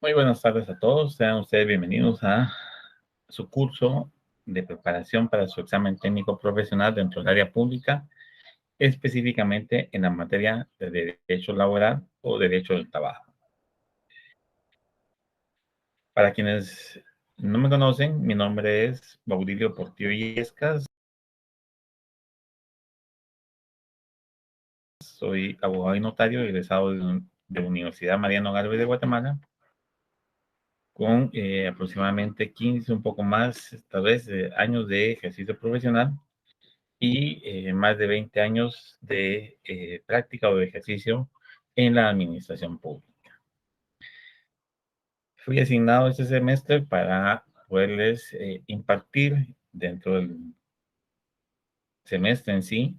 Muy buenas tardes a todos. Sean ustedes bienvenidos a su curso de preparación para su examen técnico profesional dentro del área pública, específicamente en la materia de derecho laboral o derecho del trabajo. Para quienes no me conocen, mi nombre es Baudilio Portillo Illescas. Soy abogado y notario egresado de la Universidad Mariano Galvez de Guatemala, con aproximadamente 15, un poco más, tal vez, años de ejercicio profesional y más de 20 años de práctica o de ejercicio en la administración pública. Fui asignado este semestre para poderles impartir dentro del semestre en sí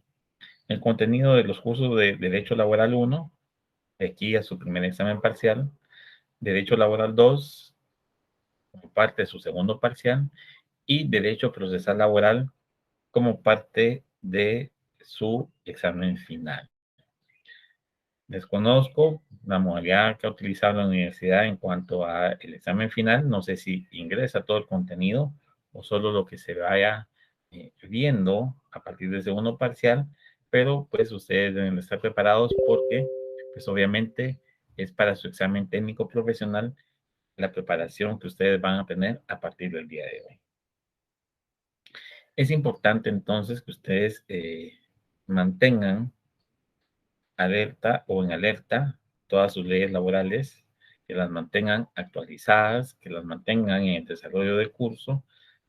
el contenido de los cursos de Derecho Laboral 1, de aquí a su primer examen parcial, Derecho Laboral 2, como parte de su segundo parcial, y Derecho Procesal Laboral como parte de su examen final. Desconozco la modalidad que ha utilizado la universidad en cuanto a el examen final. No sé si ingresa todo el contenido o solo lo que se vaya viendo a partir del segundo parcial, pero pues ustedes deben estar preparados porque pues obviamente es para su examen técnico profesional la preparación que ustedes van a tener a partir del día de hoy. Es importante entonces que ustedes mantengan alerta o en alerta todas sus leyes laborales, que las mantengan actualizadas, que las mantengan en el desarrollo del curso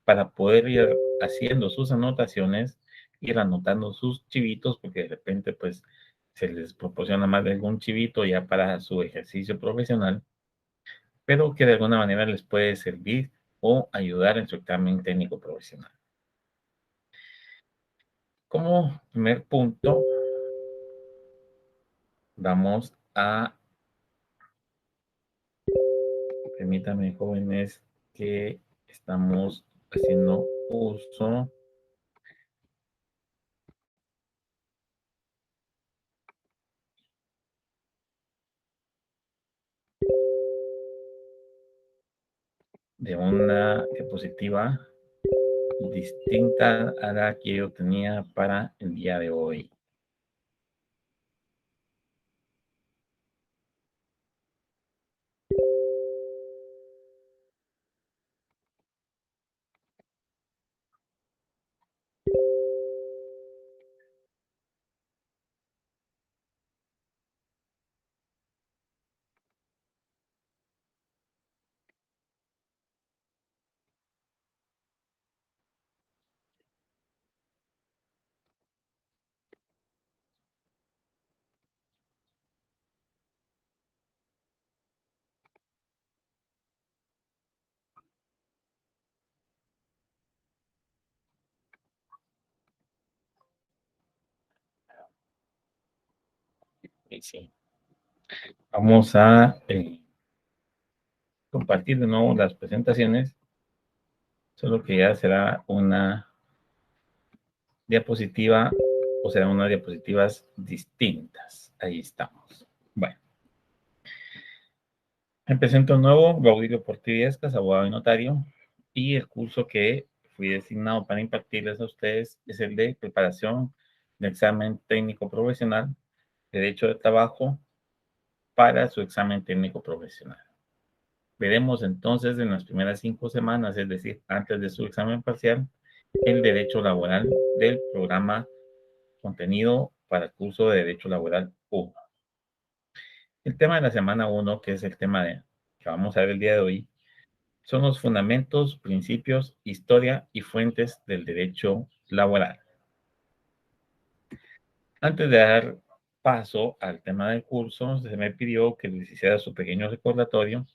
para poder ir haciendo sus anotaciones, ir anotando sus chivitos, porque de repente pues se les proporciona más de algún chivito ya para su ejercicio profesional, pero que de alguna manera les puede servir o ayudar en su examen técnico profesional. Como primer punto, vamos a, permítanme jóvenes, que estamos haciendo uso de una diapositiva distinta a la que yo tenía para el día de hoy. Y sí, vamos a compartir de nuevo las presentaciones, solo que ya será una diapositiva o serán unas diapositivas distintas. Ahí estamos. Bueno, me presento de nuevo, Baudilio Portillo, abogado y notario, y el curso que fui designado para impartirles a ustedes es el de preparación de examen técnico profesional, derecho de trabajo para su examen técnico profesional. Veremos entonces en las primeras 5 semanas, es decir, antes de su examen parcial, el derecho laboral del programa contenido para el curso de Derecho Laboral 1. El tema de la semana 1, que es el tema que vamos a ver el día de hoy, son los fundamentos, principios, historia y fuentes del derecho laboral. Antes de dar paso al tema del curso, se me pidió que les hiciera su pequeño recordatorio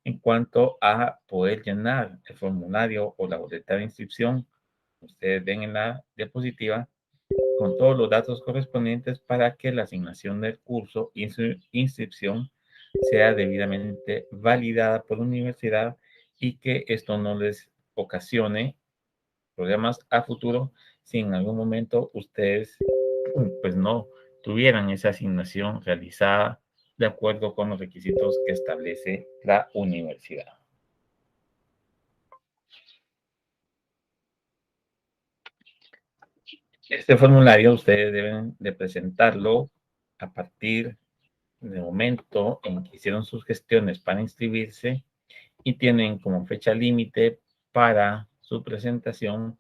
en cuanto a poder llenar el formulario o la boleta de inscripción. Ustedes ven en la diapositiva con todos los datos correspondientes para que la asignación del curso y su inscripción sea debidamente validada por la universidad y que esto no les ocasione problemas a futuro si en algún momento ustedes pues no tuvieran esa asignación realizada de acuerdo con los requisitos que establece la universidad. Este formulario ustedes deben de presentarlo a partir del momento en que hicieron sus gestiones para inscribirse y tienen como fecha límite para su presentación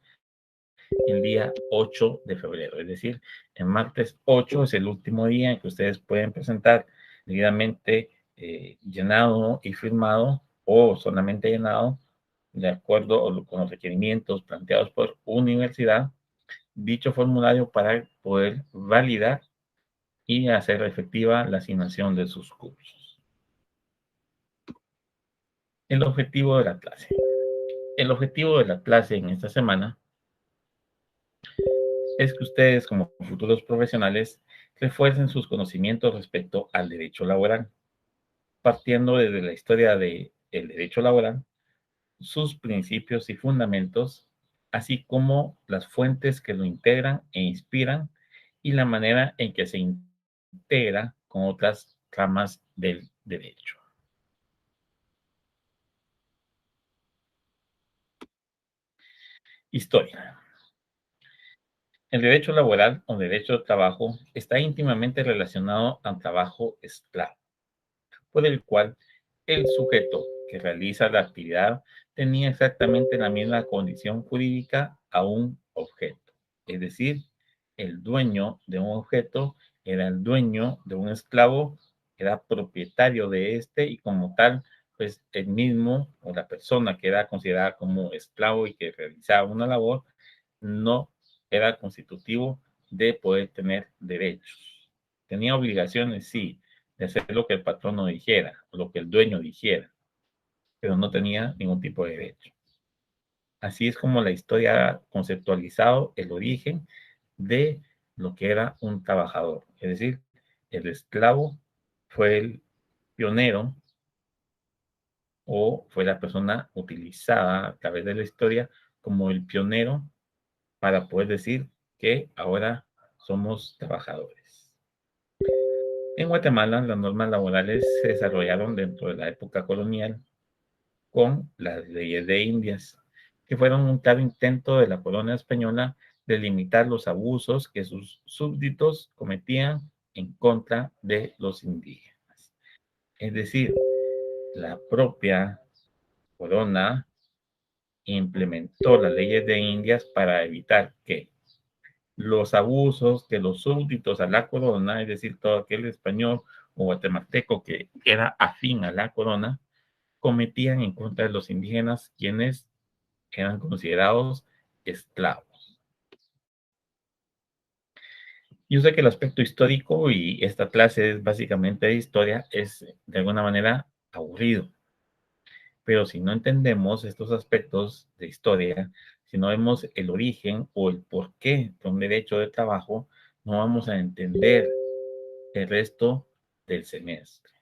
el día 8 de febrero. Es decir, el martes 8 es el último día en que ustedes pueden presentar debidamente llenado y firmado o solamente llenado de acuerdo con los requerimientos planteados por universidad dicho formulario para poder validar y hacer efectiva la asignación de sus cursos. El objetivo de la clase. El objetivo de la clase en esta semana es que ustedes como futuros profesionales refuercen sus conocimientos respecto al derecho laboral, partiendo desde la historia del derecho laboral, sus principios y fundamentos, así como las fuentes que lo integran e inspiran y la manera en que se integra con otras ramas del derecho. Historia. El derecho laboral o derecho de trabajo está íntimamente relacionado al trabajo esclavo, por el cual el sujeto que realiza la actividad tenía exactamente la misma condición jurídica a un objeto. Es decir, el dueño de un objeto era el dueño de un esclavo, era propietario de este y como tal, pues el mismo o la persona que era considerada como esclavo y que realizaba una labor, no era constitutivo de poder tener derechos. Tenía obligaciones, sí, de hacer lo que el patrono dijera, o lo que el dueño dijera, pero no tenía ningún tipo de derecho. Así es como la historia ha conceptualizado el origen de lo que era un trabajador. Es decir, el esclavo fue el pionero o fue la persona utilizada a través de la historia como el pionero para poder decir que ahora somos trabajadores. En Guatemala, las normas laborales se desarrollaron dentro de la época colonial con las leyes de Indias, que fueron un claro intento de la corona española de limitar los abusos que sus súbditos cometían en contra de los indígenas. Es decir, la propia corona implementó las leyes de Indias para evitar que los abusos que los súbditos a la corona, es decir, todo aquel español o guatemalteco que era afín a la corona, cometían en contra de los indígenas, quienes eran considerados esclavos. Yo sé que el aspecto histórico y esta clase es básicamente de historia, es de alguna manera aburrido, pero si no entendemos estos aspectos de historia, si no vemos el origen o el porqué de un derecho de trabajo, no vamos a entender el resto del semestre.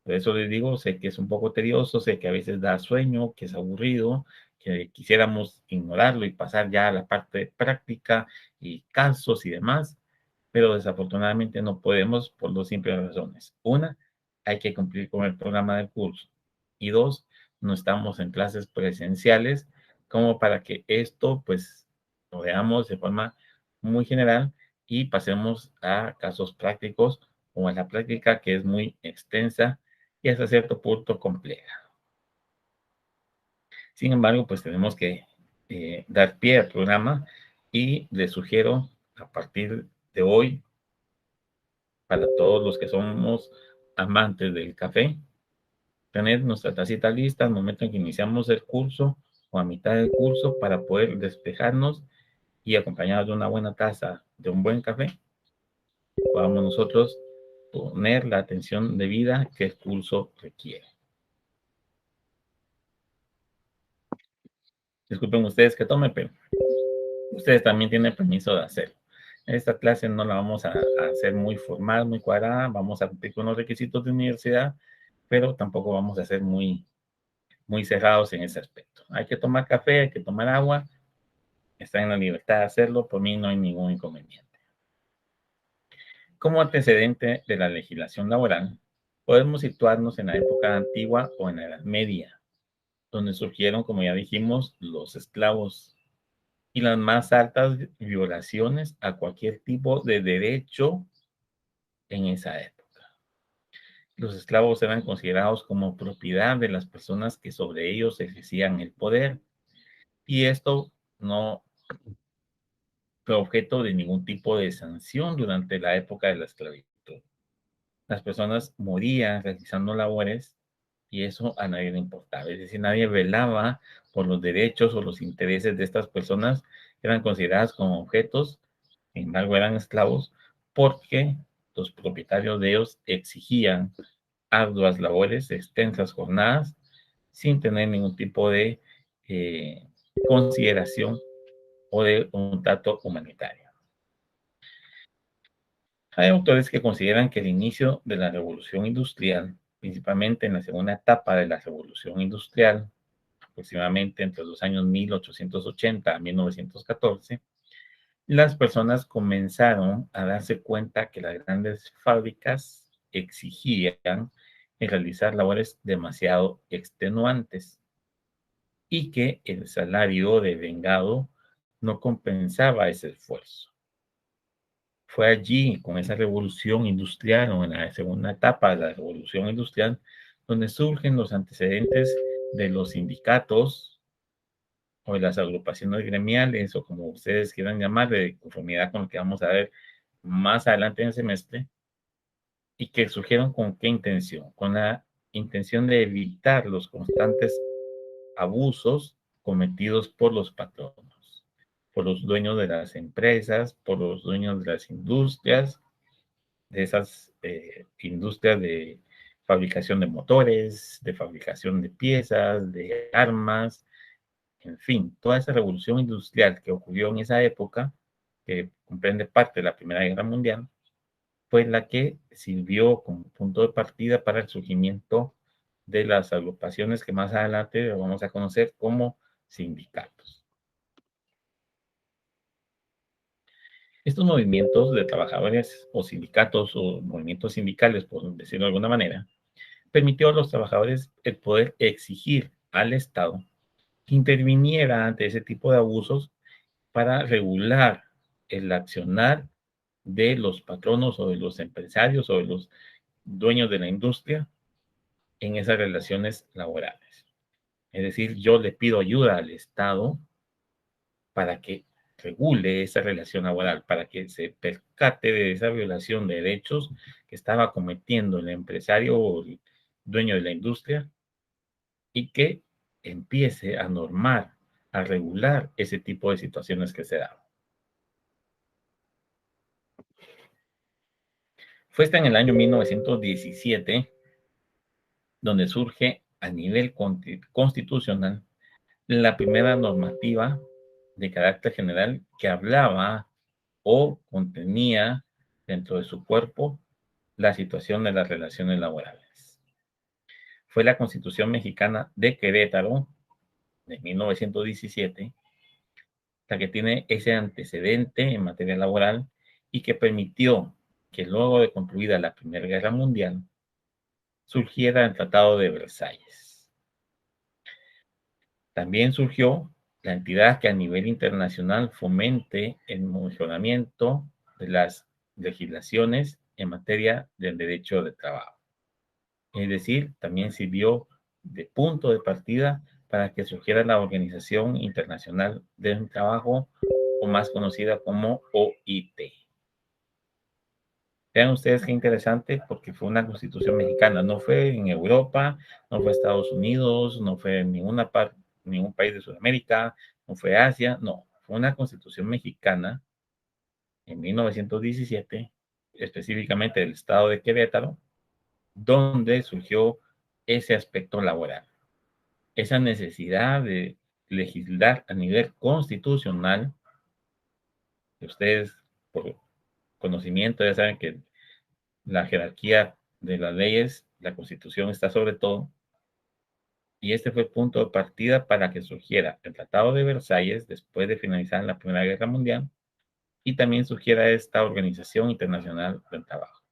Por eso les digo, sé que es un poco tedioso, sé que a veces da sueño, que es aburrido, que quisiéramos ignorarlo y pasar ya a la parte práctica y casos y demás, pero desafortunadamente no podemos por dos simples razones. Una, hay que cumplir con el programa del curso. Y dos, no estamos en clases presenciales como para que esto pues lo veamos de forma muy general y pasemos a casos prácticos o a la práctica que es muy extensa y hasta cierto punto compleja. Sin embargo, pues tenemos que dar pie al programa y les sugiero a partir de hoy, para todos los que somos amantes del café, tener nuestra tacita lista al momento en que iniciamos el curso o a mitad del curso para poder despejarnos y acompañados de una buena taza de un buen café, podamos nosotros poner la atención debida que el curso requiere. Disculpen ustedes que tomen, pero ustedes también tienen permiso de hacerlo. Esta clase no la vamos a hacer muy formal, muy cuadrada, vamos a cumplir con los requisitos de universidad, pero tampoco vamos a ser muy cerrados en ese aspecto. Hay que tomar café, hay que tomar agua, están en la libertad de hacerlo, por mí no hay ningún inconveniente. Como antecedente de la legislación laboral, podemos situarnos en la época antigua o en la Edad Media, donde surgieron, como ya dijimos, los esclavos y las más altas violaciones a cualquier tipo de derecho en esa época. Los esclavos eran considerados como propiedad de las personas que sobre ellos ejercían el poder, y esto no fue objeto de ningún tipo de sanción durante la época de la esclavitud. Las personas morían realizando labores y eso a nadie le importaba. Es decir, nadie velaba por los derechos o los intereses de estas personas que eran consideradas como objetos, sin embargo eran esclavos, porque los propietarios de ellos exigían arduas labores, extensas jornadas, sin tener ningún tipo de eh, consideración o de un trato humanitario. Hay autores que consideran que el inicio de la revolución industrial, principalmente en la segunda etapa de la revolución industrial, aproximadamente entre los años 1880 a 1914, las personas comenzaron a darse cuenta que las grandes fábricas exigían realizar labores demasiado extenuantes y que el salario de vengado no compensaba ese esfuerzo. Fue allí, con esa revolución industrial o en la segunda etapa de la revolución industrial, donde surgen los antecedentes de los sindicatos o de las agrupaciones gremiales o como ustedes quieran llamar, de conformidad con lo que vamos a ver más adelante en el semestre, y que surgieron con qué intención, con la intención de evitar los constantes abusos cometidos por los patronos, por los dueños de las empresas, por los dueños de las industrias, de esas industrias de fabricación de motores, de fabricación de piezas, de armas, en fin, toda esa revolución industrial que ocurrió en esa época, que comprende parte de la Primera Guerra Mundial, fue la que sirvió como punto de partida para el surgimiento de las agrupaciones que más adelante vamos a conocer como sindicatos. Estos movimientos de trabajadores o sindicatos o movimientos sindicales, por decirlo de alguna manera, permitió a los trabajadores el poder exigir al Estado que interviniera ante ese tipo de abusos para regular el accionar de los patronos o de los empresarios o de los dueños de la industria en esas relaciones laborales. Es decir, yo le pido ayuda al Estado para que regule esa relación laboral, para que se percate de esa violación de derechos que estaba cometiendo el empresario o el dueño de la industria y que empiece a normar, a regular ese tipo de situaciones que se daban. Fue hasta en el año 1917 donde surge a nivel constitucional la primera normativa de carácter general que hablaba o contenía dentro de su cuerpo la situación de las relaciones laborales. Fue la Constitución Mexicana de Querétaro de 1917 la que tiene ese antecedente en materia laboral y que permitió que luego de concluida la Primera Guerra Mundial surgiera el Tratado de Versalles. También surgió la entidad que a nivel internacional fomente el mejoramiento de las legislaciones en materia del derecho de trabajo. Es decir, también sirvió de punto de partida para que surgiera la Organización Internacional del Trabajo, o más conocida como OIT. Vean ustedes qué interesante, porque fue una constitución mexicana, no fue en Europa, no fue Estados Unidos, no fue en ninguna parte, ningún país de Sudamérica, no fue Asia, no, fue una constitución mexicana en 1917, específicamente del estado de Querétaro, donde surgió ese aspecto laboral, esa necesidad de legislar a nivel constitucional, que ustedes por conocimiento ya saben que la jerarquía de las leyes, la Constitución está sobre todo, y este fue el punto de partida para que surgiera el Tratado de Versalles después de finalizar la Primera Guerra Mundial, y también sugiere a esta Organización Internacional del Trabajo.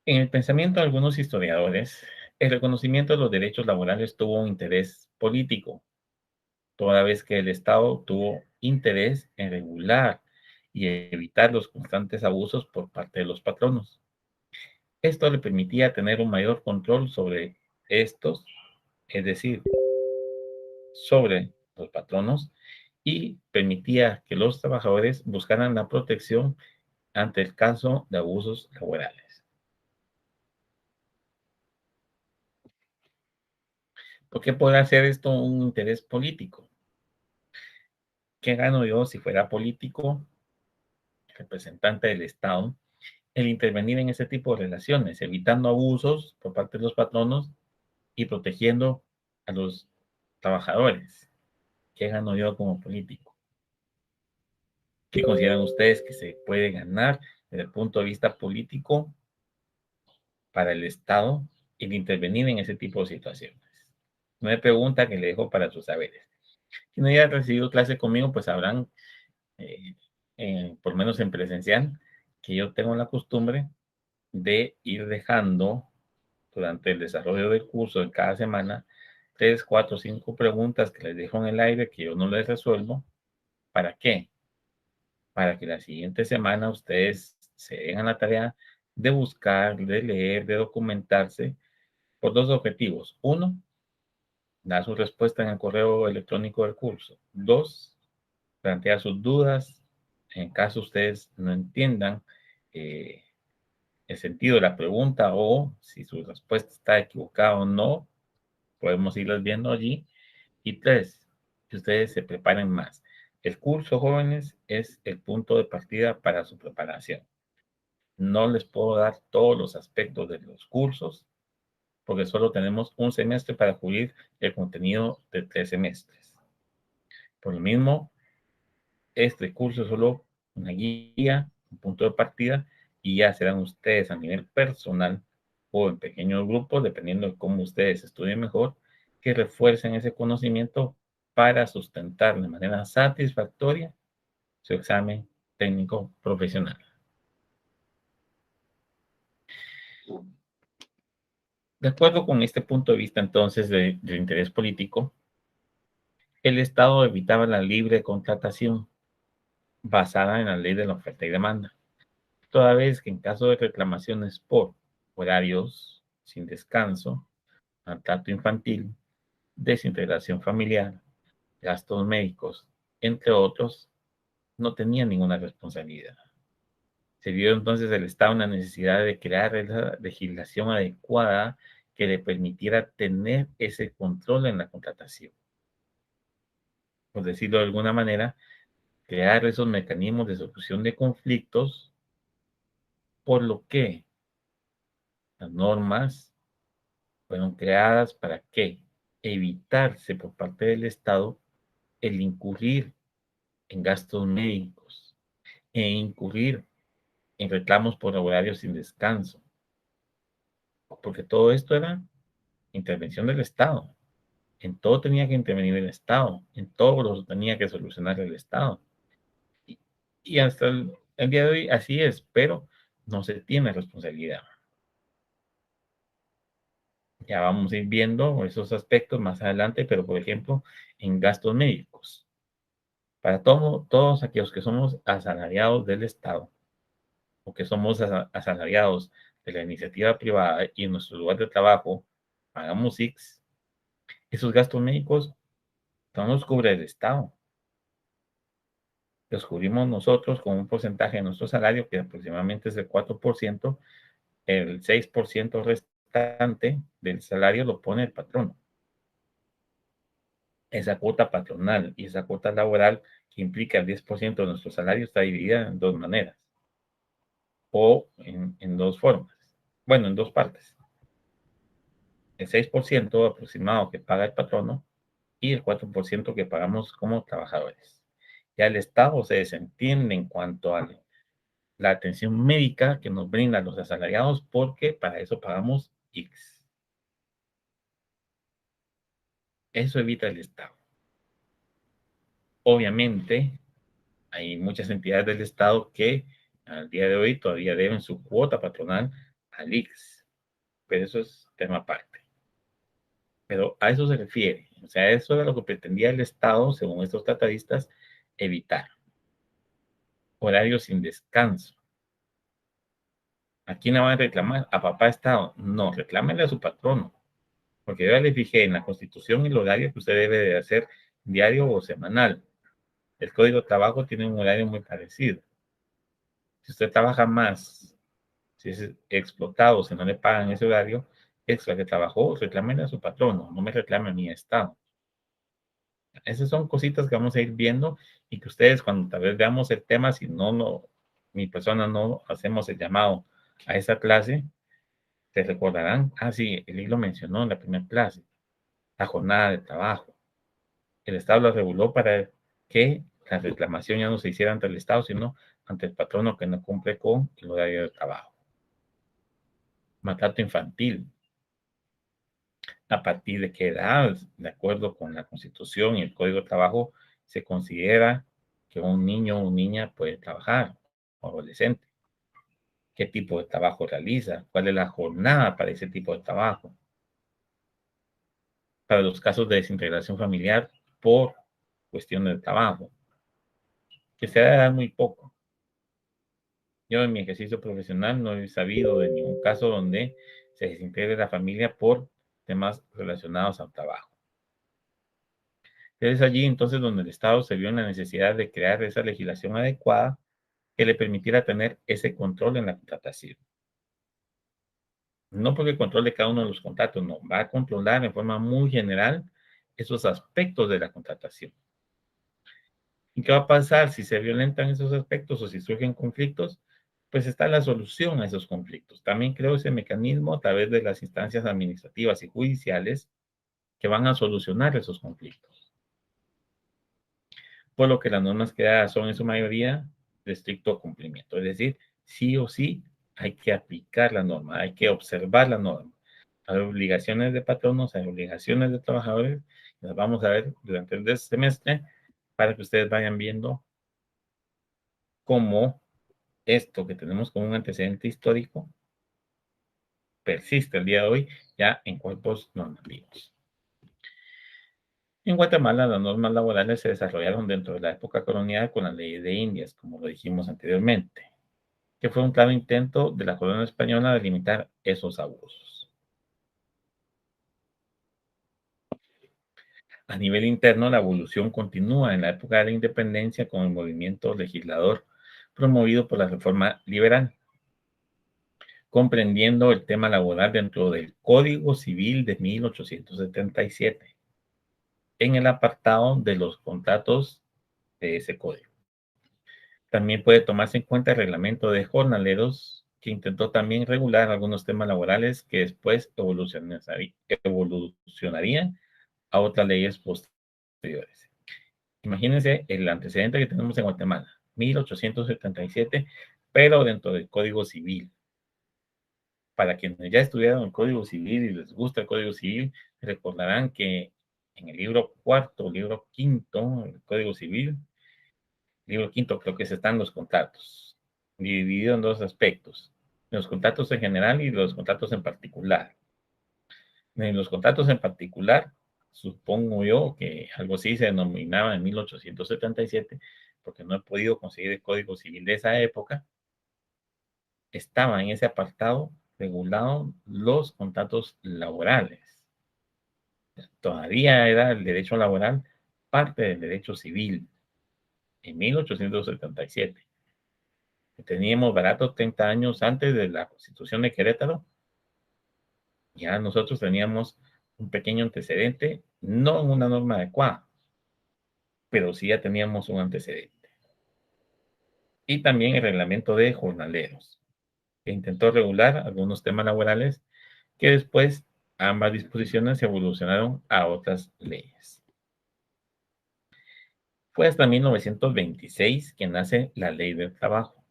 En el pensamiento de algunos historiadores, el reconocimiento de los derechos laborales tuvo un interés político, toda vez que el Estado tuvo interés en regular y evitar los constantes abusos por parte de los patronos. Esto le permitía tener un mayor control sobre estos, es decir, sobre los patronos, y permitía que los trabajadores buscaran la protección ante el caso de abusos laborales. ¿Por qué podrá hacer esto un interés político? ¿Qué gano yo si fuera político, representante del Estado, el intervenir en ese tipo de relaciones, evitando abusos por parte de los patronos y protegiendo a los trabajadores? ¿Qué gano yo como político? ¿Qué consideran ustedes que se puede ganar desde el punto de vista político para el Estado el intervenir en ese tipo de situaciones? Una pregunta que le dejo para sus saberes. Si no hayan recibido clase conmigo, pues sabrán, eh, por lo menos en presencial, que yo tengo la costumbre de ir dejando durante el desarrollo del curso de cada semana 3, 4, 5 preguntas que les dejo en el aire que yo no les resuelvo. ¿Para qué? Para que la siguiente semana ustedes se den a la tarea de buscar, de leer, de documentarse por dos objetivos. Uno, dar su respuesta en el correo electrónico del curso. Dos, plantear sus dudas en caso ustedes no entiendan eh, el sentido de la pregunta o si su respuesta está equivocada o no, podemos irlas viendo allí. Y tres, que ustedes se preparen más. El curso, jóvenes, es el punto de partida para su preparación. No les puedo dar todos los aspectos de los cursos porque solo tenemos un semestre para cubrir el contenido de 3 semestres. Por lo mismo, este curso es solo una guía, un punto de partida, y ya serán ustedes a nivel personal o en pequeños grupos, dependiendo de cómo ustedes estudien mejor, que refuercen ese conocimiento para sustentar de manera satisfactoria su examen técnico profesional. De acuerdo con este punto de vista, entonces, de interés político, el Estado evitaba la libre contratación basada en la ley de la oferta y demanda, toda vez que en caso de reclamaciones por horarios sin descanso, maltrato infantil, desintegración familiar, gastos médicos, entre otros, no tenía ninguna responsabilidad. Se vio entonces el Estado una necesidad de crear esa legislación adecuada que le permitiera tener ese control en la contratación. Por decirlo de alguna manera, crear esos mecanismos de solución de conflictos, por lo que las normas fueron creadas para que evitarse por parte del Estado el incurrir en gastos médicos e incurrir en reclamos por horarios sin descanso, porque todo esto era intervención del Estado. En todo tenía que intervenir el Estado, en todo lo tenía que solucionar el Estado. Y, y hasta el día de hoy así es, pero no se tiene responsabilidad. Ya vamos a ir viendo esos aspectos más adelante, pero por ejemplo, en gastos médicos. Para todos aquellos que somos asalariados del Estado o que somos asalariados de la iniciativa privada y en nuestro lugar de trabajo pagamos X, esos gastos médicos no los cubre el Estado. Los cubrimos nosotros con un porcentaje de nuestro salario que aproximadamente es el 4%, el 6% restante del salario lo pone el patrón. Esa cuota patronal y esa cuota laboral que implica el 10% de nuestro salario está dividida en dos maneras o en dos formas. Bueno, en dos partes. El 6% aproximado que paga el patrono y el 4% que pagamos como trabajadores. Ya el Estado se desentiende en cuanto a la atención médica que nos brindan los asalariados porque para eso pagamos X. Eso evita el Estado. Obviamente, hay muchas entidades del Estado que al día de hoy todavía deben su cuota patronal al ICS, pero eso es tema aparte. Pero a eso se refiere, o sea, eso era lo que pretendía el Estado, según estos tratadistas, evitar. Horarios sin descanso. ¿A quién le van a reclamar? ¿A papá Estado? No, reclámenle a su patrono, porque yo ya le fijé en la Constitución el horario que usted debe de hacer diario o semanal. El Código de Trabajo tiene un horario muy parecido. Si usted trabaja más, si es explotado, si no le pagan ese horario extra que trabajó, reclámenle a su patrono, no me reclame a mi Estado. Esas son cositas que vamos a ir viendo y que ustedes cuando tal vez veamos el tema, si no, mi persona no hacemos el llamado a esa clase, se recordarán, sí, el lo mencionó en la primera clase, la jornada de trabajo. El Estado lo reguló para que la reclamación ya no se hiciera ante el Estado, sino ante el patrono que no cumple con el horario de trabajo. Maltrato infantil. A partir de qué edad, de acuerdo con la Constitución y el Código de Trabajo, se considera que un niño o niña puede trabajar, o adolescente. ¿Qué tipo de trabajo realiza? ¿Cuál es la jornada para ese tipo de trabajo? Para los casos de desintegración familiar por cuestiones de trabajo, que se da muy poco. Yo en mi ejercicio profesional no he sabido de ningún caso donde se desintegre la familia por temas relacionados al trabajo. Es allí entonces donde el Estado se vio en la necesidad de crear esa legislación adecuada que le permitiera tener ese control en la contratación. No porque controle cada uno de los contratos, no, va a controlar en forma muy general esos aspectos de la contratación. ¿Y qué va a pasar si se violentan esos aspectos o si surgen conflictos? Pues está la solución a esos conflictos. También creo ese mecanismo a través de las instancias administrativas y judiciales que van a solucionar esos conflictos. Por lo que las normas creadas son en su mayoría de estricto cumplimiento. Es decir, sí o sí hay que aplicar la norma, hay que observar la norma. Hay obligaciones de patronos, hay obligaciones de trabajadores. Las vamos a ver durante el semestre para que ustedes vayan viendo cómo esto que tenemos como un antecedente histórico persiste el día de hoy ya en cuerpos normativos. En Guatemala, las normas laborales se desarrollaron dentro de la época colonial con la ley de Indias, como lo dijimos anteriormente, que fue un claro intento de la corona española de limitar esos abusos. A nivel interno, la evolución continúa en la época de la independencia con el movimiento legislador promovido por la reforma liberal, comprendiendo el tema laboral dentro del Código Civil de 1877, en el apartado de los contratos de ese código. También puede tomarse en cuenta el reglamento de jornaleros, que intentó también regular algunos temas laborales que después evolucionarían a otras leyes posteriores. Imagínense el antecedente que tenemos en Guatemala, 1877, pero dentro del Código Civil. Para quienes ya estudiaron el Código Civil y les gusta el Código Civil, recordarán que en el libro cuarto, libro quinto, el Código Civil, libro quinto creo que están los contratos, dividido en dos aspectos, los contratos en general y los contratos en particular. En los contratos en particular, supongo yo que algo así se denominaba en 1877, porque no he podido conseguir el Código Civil de esa época, estaba en ese apartado regulado los contratos laborales. Todavía era el derecho laboral parte del derecho civil en 1877. Teníamos baratos 30 años antes de la Constitución de Querétaro. Ya nosotros teníamos un pequeño antecedente, no en una norma adecuada, pero sí ya teníamos un antecedente. Y también el reglamento de jornaleros, que intentó regular algunos temas laborales que después ambas disposiciones se evolucionaron a otras leyes. Fue hasta 1926 que nace la Ley del Trabajo,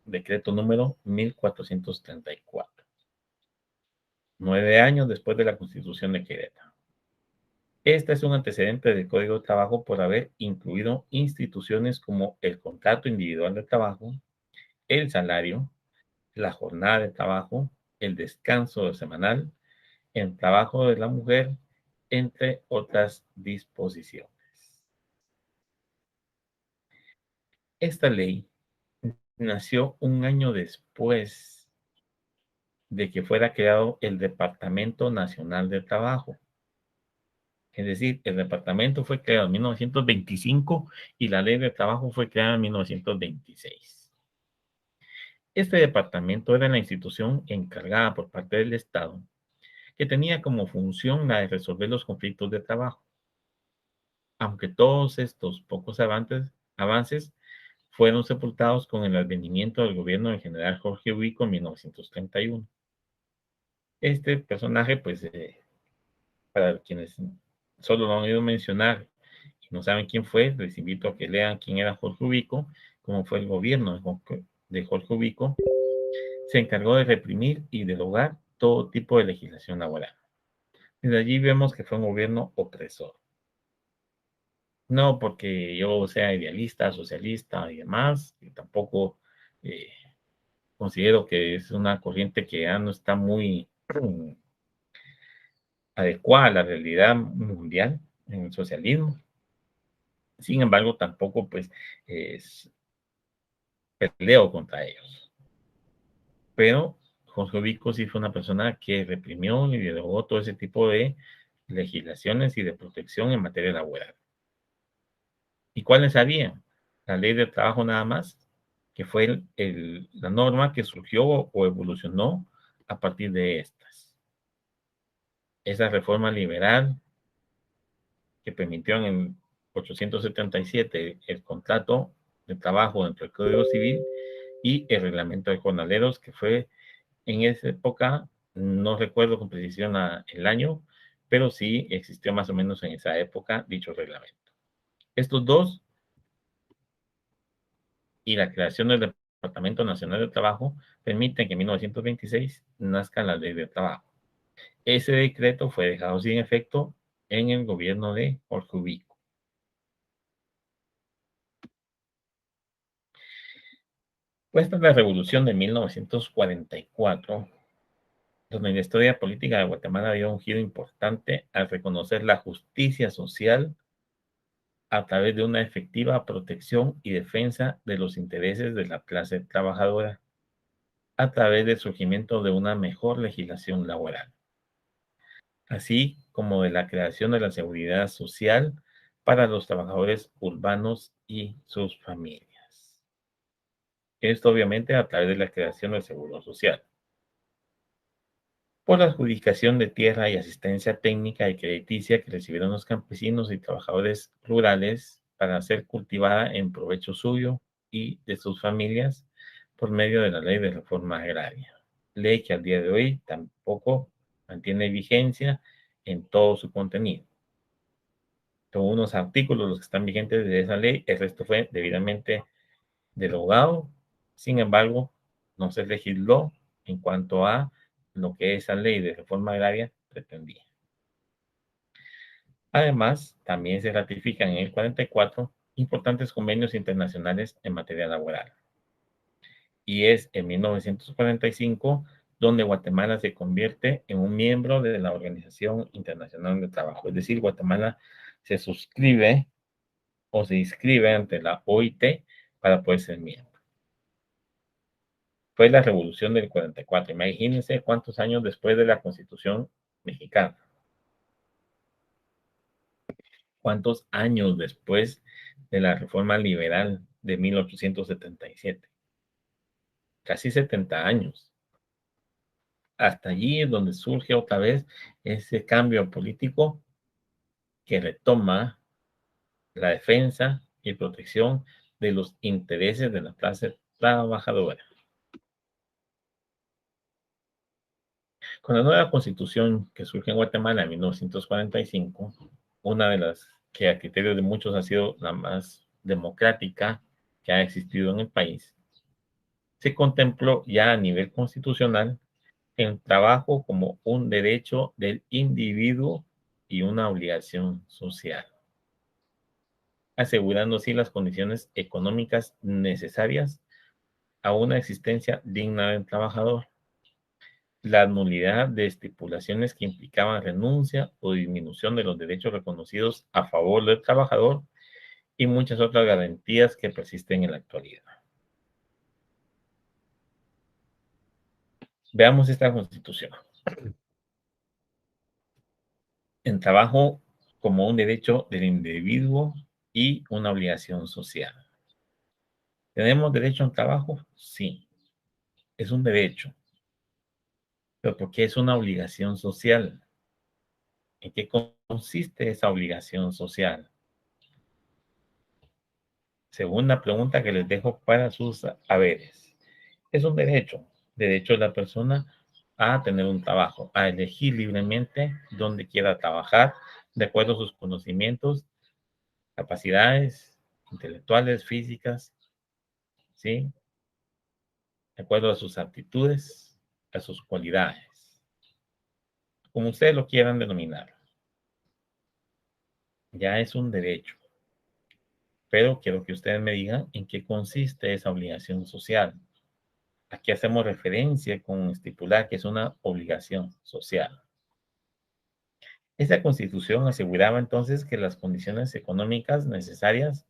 decreto número 1434, 9 años después de la Constitución de Querétaro. Este es un antecedente del Código de Trabajo por haber incluido instituciones como el contrato individual de trabajo, el salario, la jornada de trabajo, el descanso semanal, el trabajo de la mujer, entre otras disposiciones. Esta ley nació un año después de que fuera creado el Departamento Nacional de Trabajo. Es decir, el departamento fue creado en 1925 y la ley de trabajo fue creada en 1926. Este departamento era la institución encargada por parte del Estado que tenía como función la de resolver los conflictos de trabajo. Aunque todos estos pocos avances fueron sepultados con el advenimiento del gobierno del general Jorge Ubico en 1931. Este personaje, pues, para quienes solo lo han oído mencionar y no saben quién fue, les invito a que lean quién era Jorge Ubico, cómo fue el gobierno de Jorge Ubico. Se encargó de reprimir y derogar todo tipo de legislación laboral. Desde allí vemos que fue un gobierno opresor. No porque yo sea idealista, socialista y demás, y tampoco eh, considero que es una corriente que ya no está muy adecuada a la realidad mundial en el socialismo. Sin embargo, tampoco pues es, peleo contra ellos. Pero Jorge Vico sí fue una persona que reprimió y derogó todo ese tipo de legislaciones y de protección en materia laboral. ¿Y cuáles había? La ley de trabajo nada más, que fue la norma que surgió o evolucionó a partir de estas. Esa reforma liberal que permitió en el 877 el contrato de trabajo dentro del Código Civil y el reglamento de jornaleros, que fue en esa época, no recuerdo con precisión el año, pero sí existió más o menos en esa época dicho reglamento. Estos dos y la creación del Departamento Nacional de Trabajo permiten que en 1926 nazca la Ley de Trabajo. Ese decreto fue dejado sin efecto en el gobierno de Jorge Ubico. Pues tras la revolución de 1944, donde la historia política de Guatemala dio un giro importante al reconocer la justicia social a través de una efectiva protección y defensa de los intereses de la clase trabajadora, a través del surgimiento de una mejor legislación laboral, así como de la creación de la seguridad social para los trabajadores urbanos y sus familias. Esto obviamente a través de la creación del Seguro Social. Por la adjudicación de tierra y asistencia técnica y crediticia que recibieron los campesinos y trabajadores rurales para ser cultivada en provecho suyo y de sus familias por medio de la Ley de Reforma Agraria, ley que al día de hoy tampoco mantiene vigencia en todo su contenido. Son unos artículos los que están vigentes de esa ley, el resto fue debidamente derogado. Sin embargo, no se legisló en cuanto a lo que esa ley de reforma agraria pretendía. Además, también se ratifican en el 44 importantes convenios internacionales en materia laboral. Y es en 1945 donde Guatemala se convierte en un miembro de la Organización Internacional de Trabajo. Es decir, Guatemala se suscribe o se inscribe ante la OIT para poder ser miembro. Fue la revolución del 44. Imagínense cuántos años después de la Constitución mexicana. Cuántos años después de la reforma liberal de 1877. Casi 70 años. Hasta allí es donde surge otra vez ese cambio político que retoma la defensa y protección de los intereses de la clase trabajadora. Con la nueva constitución que surge en Guatemala en 1945, una de las que a criterio de muchos ha sido la más democrática que ha existido en el país, se contempló ya a nivel constitucional el trabajo como un derecho del individuo y una obligación social, asegurando así las condiciones económicas necesarias a una existencia digna del trabajador. La nulidad de estipulaciones que implicaban renuncia o disminución de los derechos reconocidos a favor del trabajador y muchas otras garantías que persisten en la actualidad. Veamos esta Constitución. El trabajo como un derecho del individuo y una obligación social. ¿Tenemos derecho a un trabajo? Sí, es un derecho, pero ¿por qué es una obligación social? ¿En qué consiste esa obligación social? Segunda pregunta que les dejo para sus haberes. Es un derecho, derecho de la persona a tener un trabajo, a elegir libremente dónde quiera trabajar, de acuerdo a sus conocimientos, capacidades intelectuales, físicas, ¿sí? De acuerdo a sus aptitudes, a sus cualidades, como ustedes lo quieran denominar. Ya es un derecho, pero quiero que ustedes me digan en qué consiste esa obligación social. Aquí hacemos referencia con estipular que es una obligación social. Esta Constitución aseguraba entonces que las condiciones económicas necesarias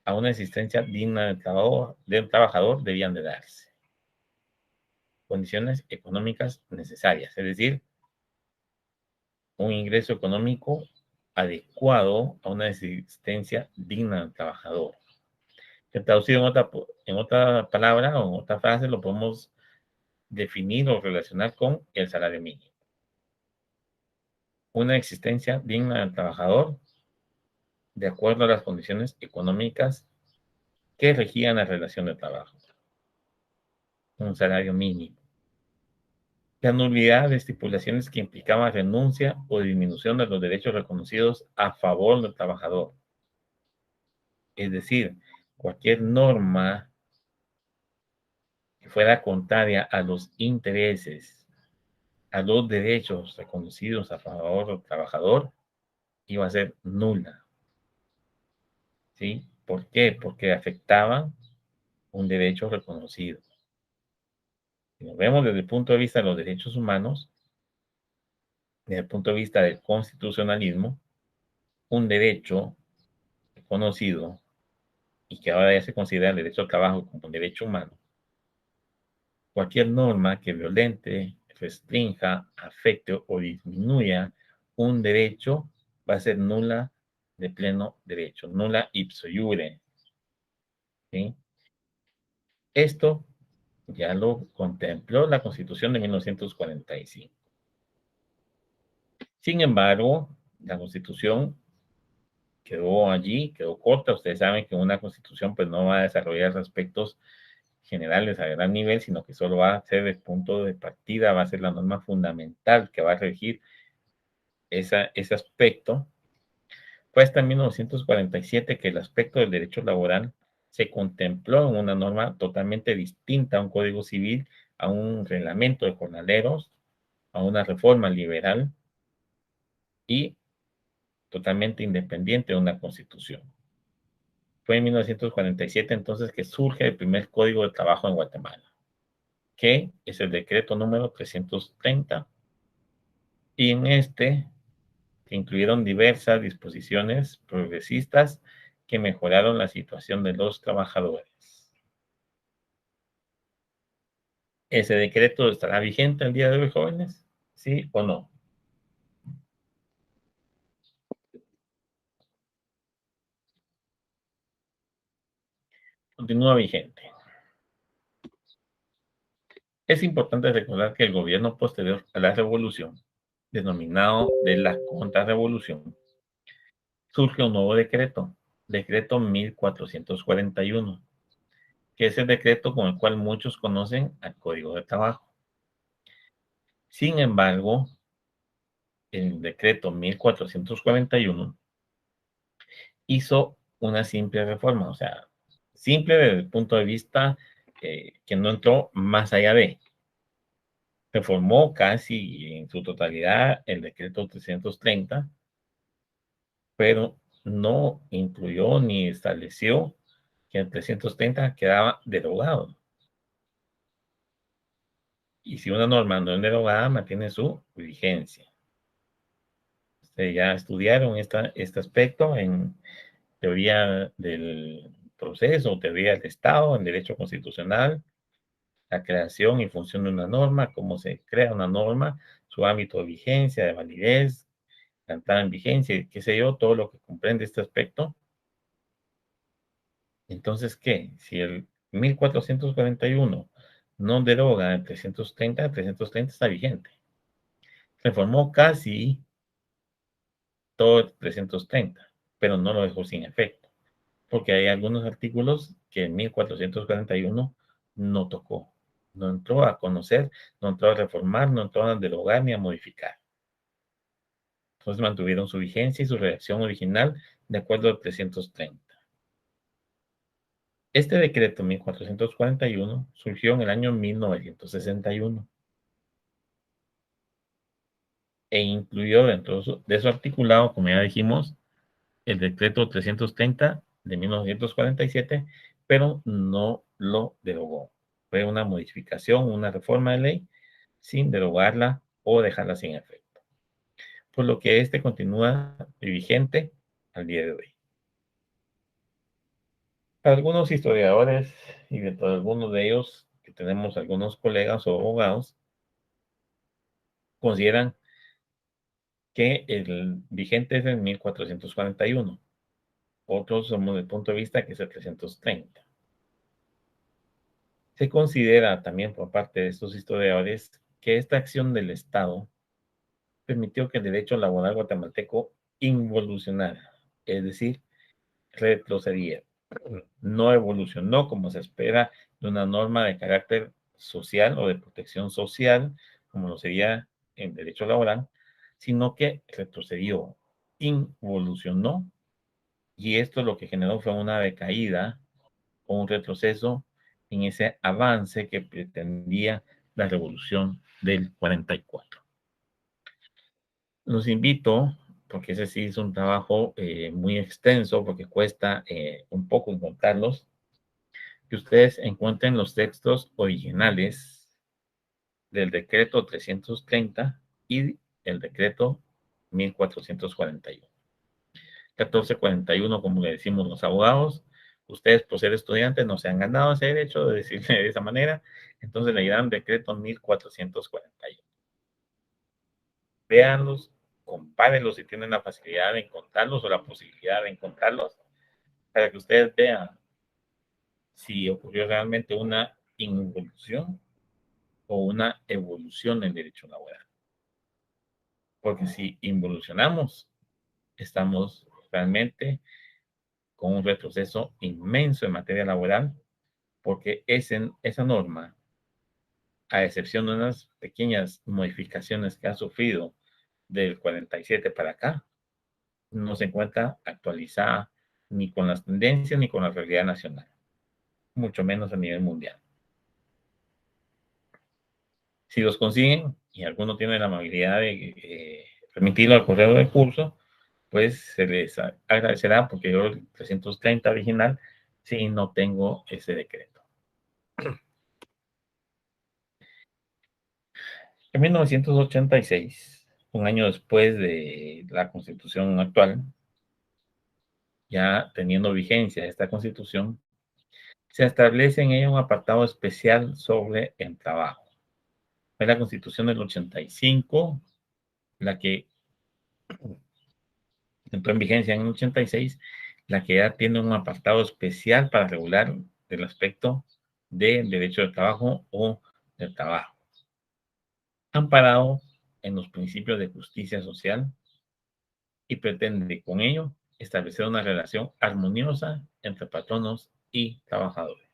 a una existencia digna del trabajador debían de darse. Condiciones económicas necesarias, es decir, un ingreso económico adecuado a una existencia digna del trabajador. Que traducido en otra palabra o en otra frase lo podemos definir o relacionar con el salario mínimo. Una existencia digna del trabajador de acuerdo a las condiciones económicas que regían la relación de trabajo. Un salario mínimo. La nulidad de estipulaciones que implicaban renuncia o disminución de los derechos reconocidos a favor del trabajador. Es decir, cualquier norma que fuera contraria a los intereses, a los derechos reconocidos a favor del trabajador, iba a ser nula. ¿Sí? ¿Por qué? Porque afectaba un derecho reconocido. Si nos vemos desde el punto de vista de los derechos humanos, desde el punto de vista del constitucionalismo, un derecho reconocido y que ahora ya se considera el derecho al trabajo como un derecho humano, cualquier norma que violente, restrinja, afecte o disminuya un derecho va a ser nula de pleno derecho, nula ipso iure. ¿Sí? Esto ya lo contempló la Constitución de 1945. Sin embargo, la Constitución quedó allí, quedó corta. Ustedes saben que una Constitución pues no va a desarrollar aspectos generales a gran nivel, sino que solo va a ser el punto de partida, va a ser la norma fundamental que va a regir ese aspecto. Fue hasta 1947 que el aspecto del derecho laboral se contempló en una norma totalmente distinta a un código civil, a un reglamento de jornaleros, a una reforma liberal y totalmente independiente de una constitución. Fue en 1947 entonces que surge el primer código de trabajo en Guatemala, que es el decreto número 330, y en este se incluyeron diversas disposiciones progresistas que mejoraron la situación de los trabajadores. ¿Ese decreto estará vigente el día de hoy, jóvenes? ¿Sí o no? Continúa vigente. Es importante recordar que el gobierno posterior a la revolución, denominado de la contrarrevolución, surge un nuevo decreto, decreto 1441, que es el decreto con el cual muchos conocen al Código de Trabajo. Sin embargo, el decreto 1441 hizo una simple reforma, o sea, simple desde el punto de vista que no entró más allá de. reformó casi en su totalidad el decreto 330, pero no incluyó ni estableció que el 330 quedaba derogado. Y si una norma no es derogada, mantiene su vigencia. Ustedes ya estudiaron este aspecto en teoría del proceso, teoría del Estado, en derecho constitucional, la creación y función de una norma, cómo se crea una norma, su ámbito de vigencia, de validez, la entrada en vigencia, qué sé yo, todo lo que comprende este aspecto. Entonces, ¿qué? Si el 1441 no deroga el 330 está vigente. Reformó casi todo el 330, pero no lo dejó sin efecto, porque hay algunos artículos que en 1441 no tocó, no entró a conocer, no entró a reformar, no entró a derogar ni a modificar. Entonces mantuvieron su vigencia y su redacción original de acuerdo al 330. Este decreto 1441 surgió en el año 1961 e incluyó dentro de su articulado, como ya dijimos, el decreto 330 de 1947, pero no lo derogó. Fue una modificación, una reforma de ley sin derogarla o dejarla sin efecto. Por lo que este continúa vigente al día de hoy. Para algunos historiadores y dentro de algunos de ellos, que tenemos algunos colegas o abogados, consideran que el vigente es el 1441. Otros somos del punto de vista que es el 330. Se considera también por parte de estos historiadores que esta acción del Estado permitió que el derecho laboral guatemalteco involucionara, es decir, retrocediera. No evolucionó como se espera de una norma de carácter social o de protección social, como lo sería en derecho laboral, sino que retrocedió, involucionó, y esto lo que generó fue una decaída o un retroceso en ese avance que pretendía la revolución del 44. Los invito, porque ese sí es un trabajo muy extenso, porque cuesta un poco encontrarlos, que ustedes encuentren los textos originales del decreto 330 y el decreto 1441. 1441, como le decimos los abogados, ustedes por ser estudiantes no se han ganado ese derecho de decirle de esa manera, entonces le dirán decreto 1441. Véanlos, compárenlos si tienen la facilidad de encontrarlos o la posibilidad de encontrarlos, para que ustedes vean si ocurrió realmente una involución o una evolución en derecho laboral. Porque si involucionamos, estamos realmente con un retroceso inmenso en materia laboral, porque esa norma, a excepción de unas pequeñas modificaciones que ha sufrido del 47 para acá, no se encuentra actualizada ni con las tendencias ni con la realidad nacional, mucho menos a nivel mundial. Si los consiguen y alguno tiene la amabilidad de remitirlo al correo del curso, pues se les agradecerá porque yo el 330 original sí no tengo ese decreto. En 1986, un año después de la constitución actual, ya teniendo vigencia esta constitución, se establece en ella un apartado especial sobre el trabajo. Fue la constitución del 85 la que entró en vigencia en el 86, la que ya tiene un apartado especial para regular el aspecto del derecho del trabajo o del trabajo, amparado en los principios de justicia social y pretende con ello establecer una relación armoniosa entre patronos y trabajadores.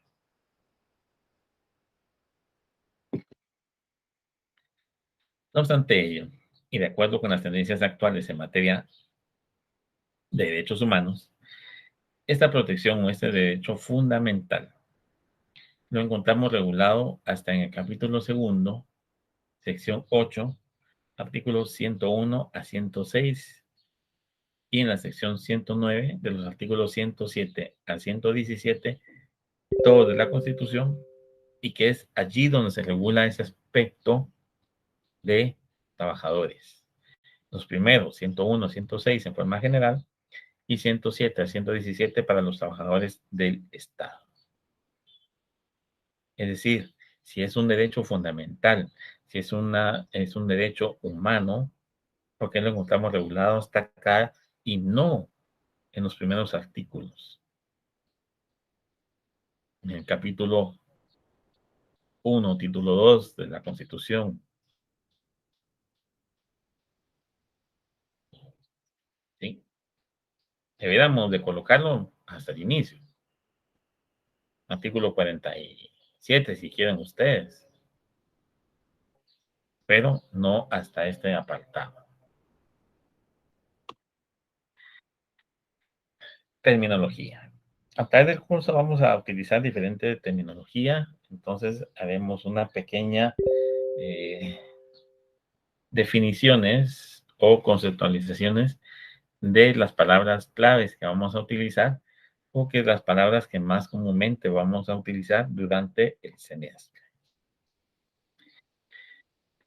No obstante ello, y de acuerdo con las tendencias actuales en materia de derechos humanos, esta protección o este derecho fundamental lo encontramos regulado hasta en el capítulo segundo sección 8, artículos 101 a 106, y en la sección 109 de los artículos 107 a 117, todo de la Constitución, y que es allí donde se regula ese aspecto de trabajadores. Los primeros, 101, 106 en forma general, y 107 a 117 para los trabajadores del Estado. Es decir, si es un derecho fundamental, si es un derecho humano, ¿por qué lo encontramos regulado hasta acá y no en los primeros artículos? En el capítulo 1, título 2 de la Constitución, ¿sí? Deberíamos de colocarlo hasta el inicio. Artículo 47, si quieren ustedes, pero no hasta este apartado. Terminología. A través del curso vamos a utilizar diferente terminología, entonces haremos una pequeña definiciones o conceptualizaciones de las palabras claves que vamos a utilizar o que las palabras que más comúnmente vamos a utilizar durante el semestre.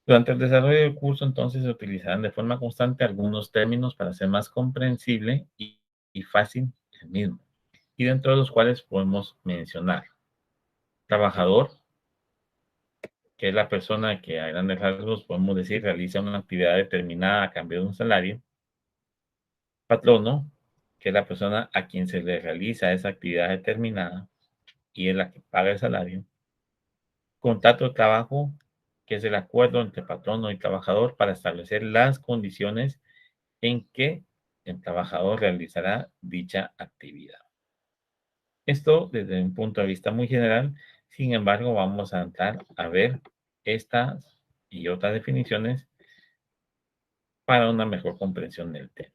Durante el desarrollo del curso, entonces, se utilizarán de forma constante algunos términos para hacer más comprensible y fácil el mismo, y dentro de los cuales podemos mencionar trabajador, que es la persona que a grandes rasgos podemos decir realiza una actividad determinada a cambio de un salario. Patrono, que es la persona a quien se le realiza esa actividad determinada y es la que paga el salario. Contrato de trabajo, que es el acuerdo entre patrono y trabajador para establecer las condiciones en que el trabajador realizará dicha actividad. Esto desde un punto de vista muy general, sin embargo, vamos a entrar a ver estas y otras definiciones para una mejor comprensión del tema.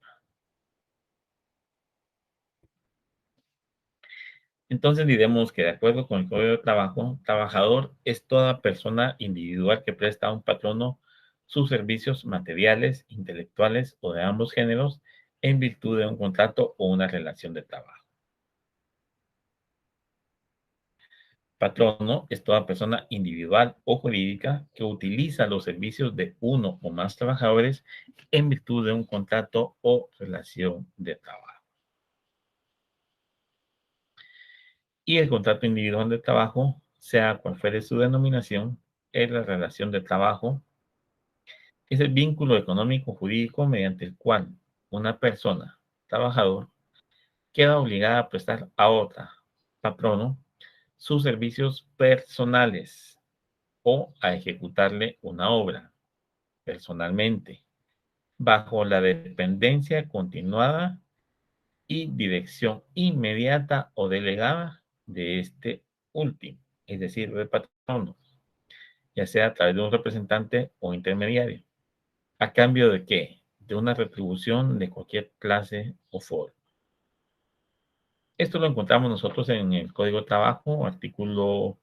Entonces diremos que de acuerdo con el Código de Trabajo, trabajador es toda persona individual que presta a un patrono sus servicios materiales, intelectuales o de ambos géneros en virtud de un contrato o una relación de trabajo. Patrono es toda persona individual o jurídica que utiliza los servicios de uno o más trabajadores en virtud de un contrato o relación de trabajo. Y el contrato individual de trabajo, sea cual fuere su denominación, es la relación de trabajo, es el vínculo económico jurídico mediante el cual una persona, trabajador, queda obligada a prestar a otra, patrono, sus servicios personales o a ejecutarle una obra personalmente, bajo la dependencia continuada y dirección inmediata o delegada de este último, es decir, del patrono, ya sea a través de un representante o intermediario. ¿A cambio de qué? De una retribución de cualquier clase o forma. Esto lo encontramos nosotros en el Código de Trabajo, artículo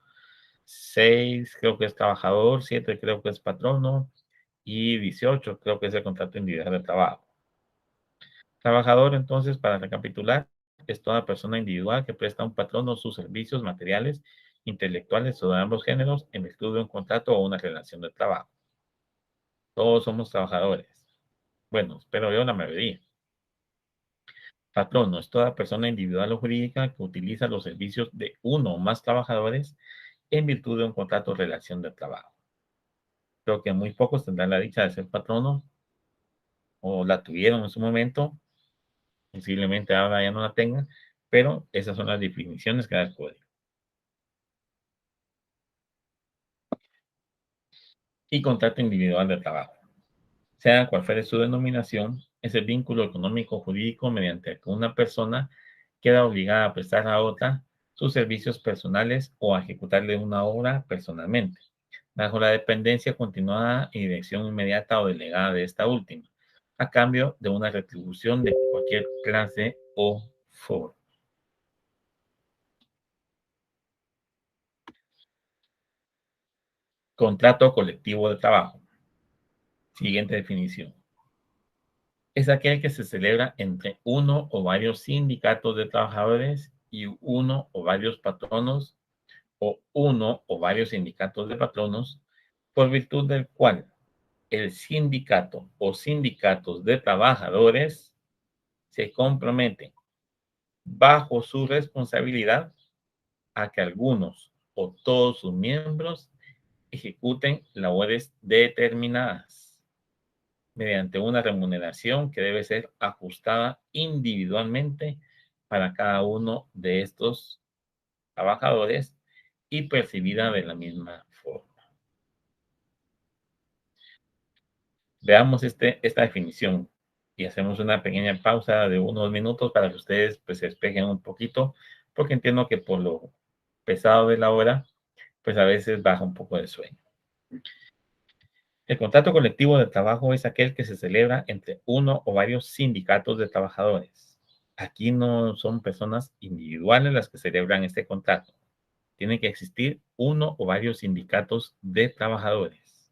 6, creo que es trabajador, 7 creo que es patrono, y 18 creo que es el contrato individual de trabajo. Trabajador, entonces, para recapitular, es toda persona individual que presta a un patrono sus servicios materiales, intelectuales o de ambos géneros en virtud de un contrato o una relación de trabajo. Todos somos trabajadores. Bueno, espero yo la mayoría. Patrono es toda persona individual o jurídica que utiliza los servicios de uno o más trabajadores en virtud de un contrato o relación de trabajo. Creo que muy pocos tendrán la dicha de ser patrono o la tuvieron en su momento, posiblemente ahora ya no la tengan, pero esas son las definiciones que da el código. Y contrato individual de trabajo, sea cual fuere su denominación, es el vínculo económico jurídico mediante el que una persona queda obligada a prestar a otra sus servicios personales o a ejecutarle una obra personalmente, bajo la dependencia continuada y dirección inmediata o delegada de esta última, a cambio de una retribución de cualquier clase o forma. Contrato colectivo de trabajo. Siguiente definición. Es aquel que se celebra entre uno o varios sindicatos de trabajadores y uno o varios patronos o uno o varios sindicatos de patronos, por virtud del cual el sindicato o sindicatos de trabajadores se comprometen bajo su responsabilidad a que algunos o todos sus miembros ejecuten labores determinadas mediante una remuneración que debe ser ajustada individualmente para cada uno de estos trabajadores y percibida de la misma forma. Veamos esta definición y hacemos una pequeña pausa de unos minutos para que ustedes pues, se despejen un poquito, porque entiendo que por lo pesado de la hora, pues a veces baja un poco de sueño. El contrato colectivo de trabajo es aquel que se celebra entre uno o varios sindicatos de trabajadores. Aquí no son personas individuales las que celebran este contrato. Tiene que existir uno o varios sindicatos de trabajadores.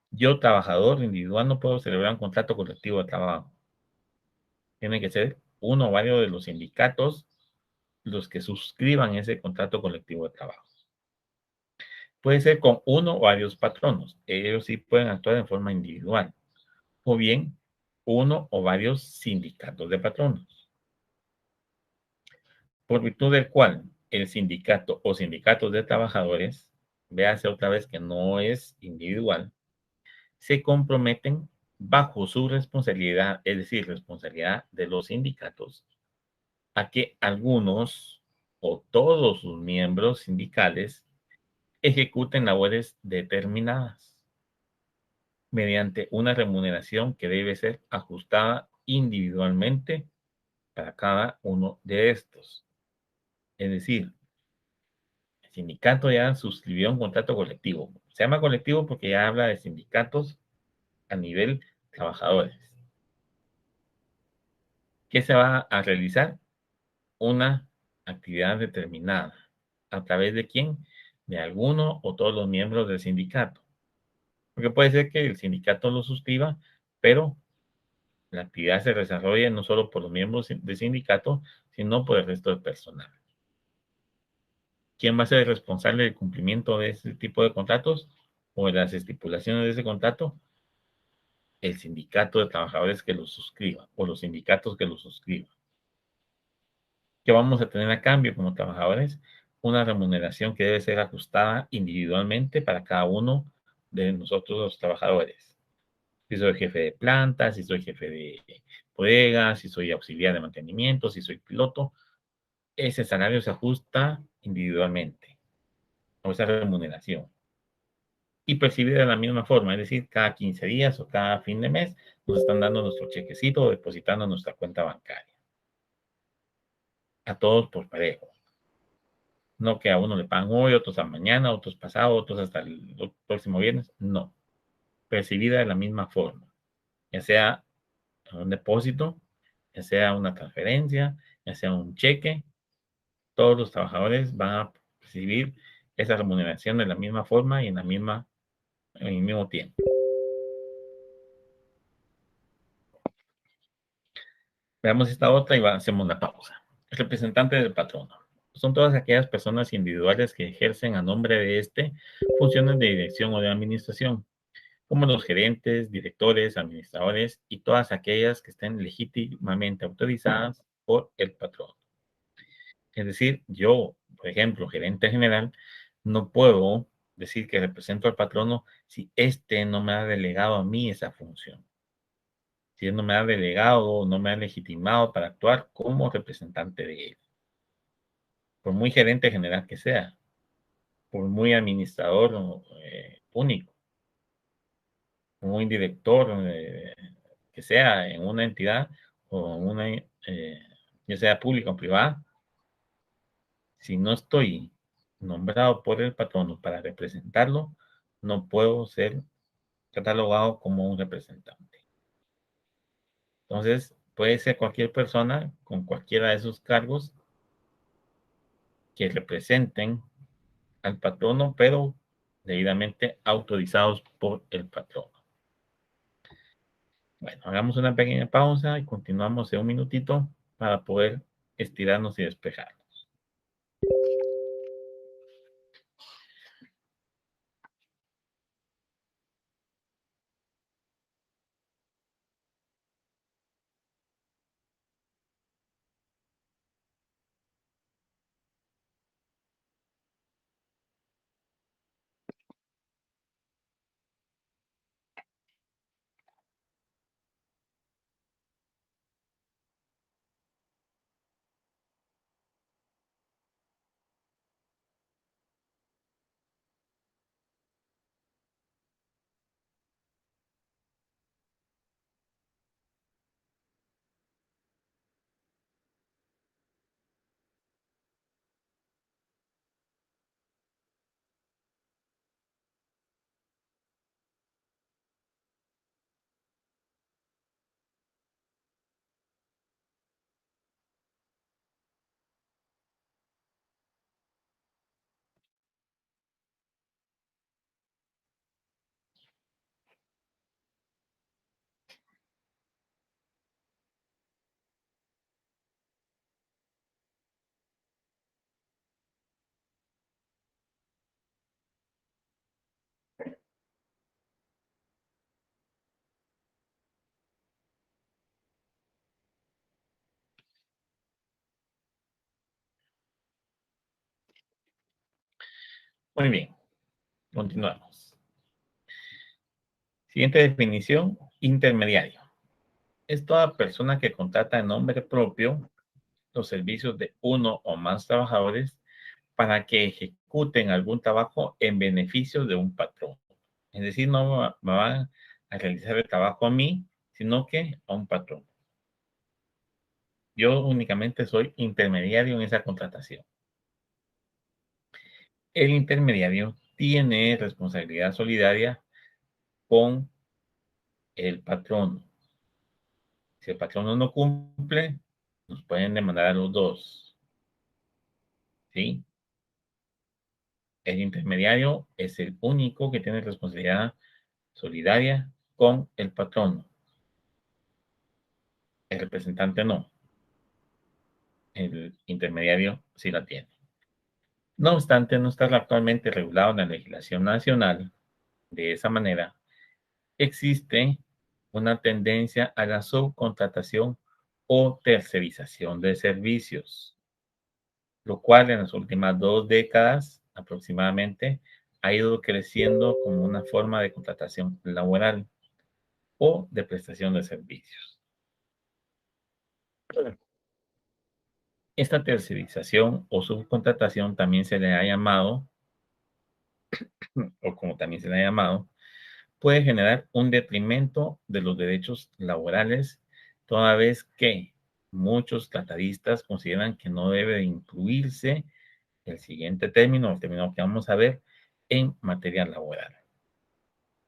Yo, trabajador individual, no puedo celebrar un contrato colectivo de trabajo. Tiene que ser uno o varios de los sindicatos los que suscriban ese contrato colectivo de trabajo. Puede ser con uno o varios patronos. Ellos sí pueden actuar en forma individual. O bien, uno o varios sindicatos de patronos. Por virtud del cual el sindicato o sindicatos de trabajadores, véase otra vez que no es individual, se comprometen bajo su responsabilidad, es decir, responsabilidad de los sindicatos, a que algunos o todos sus miembros sindicales ejecuten labores determinadas mediante una remuneración que debe ser ajustada individualmente para cada uno de estos. Es decir, el sindicato ya suscribió un contrato colectivo. Se llama colectivo porque ya habla de sindicatos a nivel trabajadores. ¿Qué se va a realizar? Una actividad determinada. ¿A través de quién? De alguno o todos los miembros del sindicato. Porque puede ser que el sindicato lo suscriba, pero la actividad se desarrolla no solo por los miembros del sindicato, sino por el resto del personal. ¿Quién va a ser el responsable del cumplimiento de ese tipo de contratos o de las estipulaciones de ese contrato? El sindicato de trabajadores que lo suscriba o los sindicatos que lo suscriban. ¿Qué vamos a tener a cambio como trabajadores? Una remuneración que debe ser ajustada individualmente para cada uno de nosotros los trabajadores. Si soy jefe de planta, si soy jefe de bodega, si soy auxiliar de mantenimiento, si soy piloto, ese salario se ajusta individualmente, o esa remuneración. Y percibida de la misma forma, es decir, cada 15 días o cada fin de mes nos están dando nuestro chequecito o depositando en nuestra cuenta bancaria. A todos por parejo. No que a uno le pagan hoy, otros a mañana, otros pasado, otros hasta el próximo viernes. No. Percibida de la misma forma. Ya sea un depósito, ya sea una transferencia, ya sea un cheque, todos los trabajadores van a recibir esa remuneración de la misma forma y en el mismo tiempo. Veamos esta otra y hacemos una pausa. Representante del patrono. Son todas aquellas personas individuales que ejercen a nombre de este funciones de dirección o de administración, como los gerentes, directores, administradores y todas aquellas que estén legítimamente autorizadas por el patrón. Es decir, yo, por ejemplo, gerente general, no puedo decir que represento al patrono si éste no me ha delegado a mí esa función. Si él no me ha delegado, no me ha legitimado para actuar como representante de él. Por muy gerente general que sea, por muy administrador único, por muy director que sea en una entidad o ya sea pública o privada, si no estoy nombrado por el patrono para representarlo, no puedo ser catalogado como un representante. Entonces, puede ser cualquier persona con cualquiera de esos cargos que representen al patrono, pero debidamente autorizados por el patrono. Bueno, hagamos una pequeña pausa y continuamos en un minutito para poder estirarnos y despejar. Muy bien, continuamos. Siguiente definición, intermediario. Es toda persona que contrata en nombre propio los servicios de uno o más trabajadores para que ejecuten algún trabajo en beneficio de un patrón. Es decir, no me van a realizar el trabajo a mí, sino que a un patrón. Yo únicamente soy intermediario en esa contratación. El intermediario tiene responsabilidad solidaria con el patrón. Si el patrón no cumple, nos pueden demandar a los dos. ¿Sí? El intermediario es el único que tiene responsabilidad solidaria con el patrón. El representante no. El intermediario sí la tiene. No obstante, no está actualmente regulado en la legislación nacional. De esa manera, existe una tendencia a la subcontratación o tercerización de servicios, lo cual en las últimas 2 décadas aproximadamente ha ido creciendo como una forma de contratación laboral o de prestación de servicios. Esta tercerización o subcontratación también se le ha llamado, o como también se le ha llamado, puede generar un detrimento de los derechos laborales, toda vez que muchos tratadistas consideran que no debe de incluirse el siguiente término, el término que vamos a ver, en materia laboral,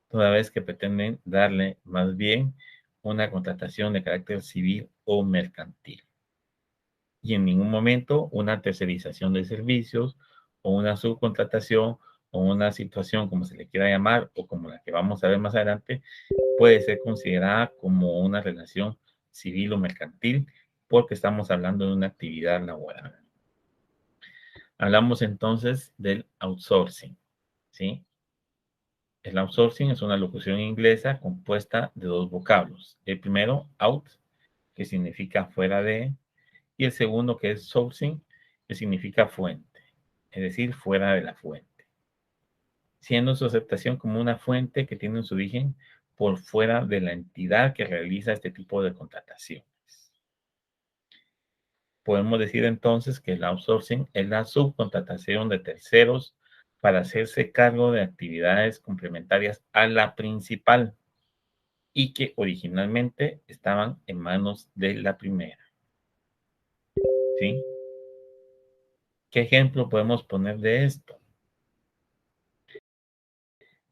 toda vez que pretenden darle más bien una contratación de carácter civil o mercantil. Y en ningún momento una tercerización de servicios o una subcontratación o una situación como se le quiera llamar o como la que vamos a ver más adelante puede ser considerada como una relación civil o mercantil porque estamos hablando de una actividad laboral. Hablamos entonces del outsourcing, ¿sí? El outsourcing es una locución inglesa compuesta de dos vocablos. El primero, out, que significa fuera de, y el segundo, que es sourcing, que significa fuente, es decir, fuera de la fuente, siendo su aceptación como una fuente que tiene su origen por fuera de la entidad que realiza este tipo de contrataciones. Podemos decir entonces que el outsourcing es la subcontratación de terceros para hacerse cargo de actividades complementarias a la principal y que originalmente estaban en manos de la primera. ¿Sí? ¿Qué ejemplo podemos poner de esto?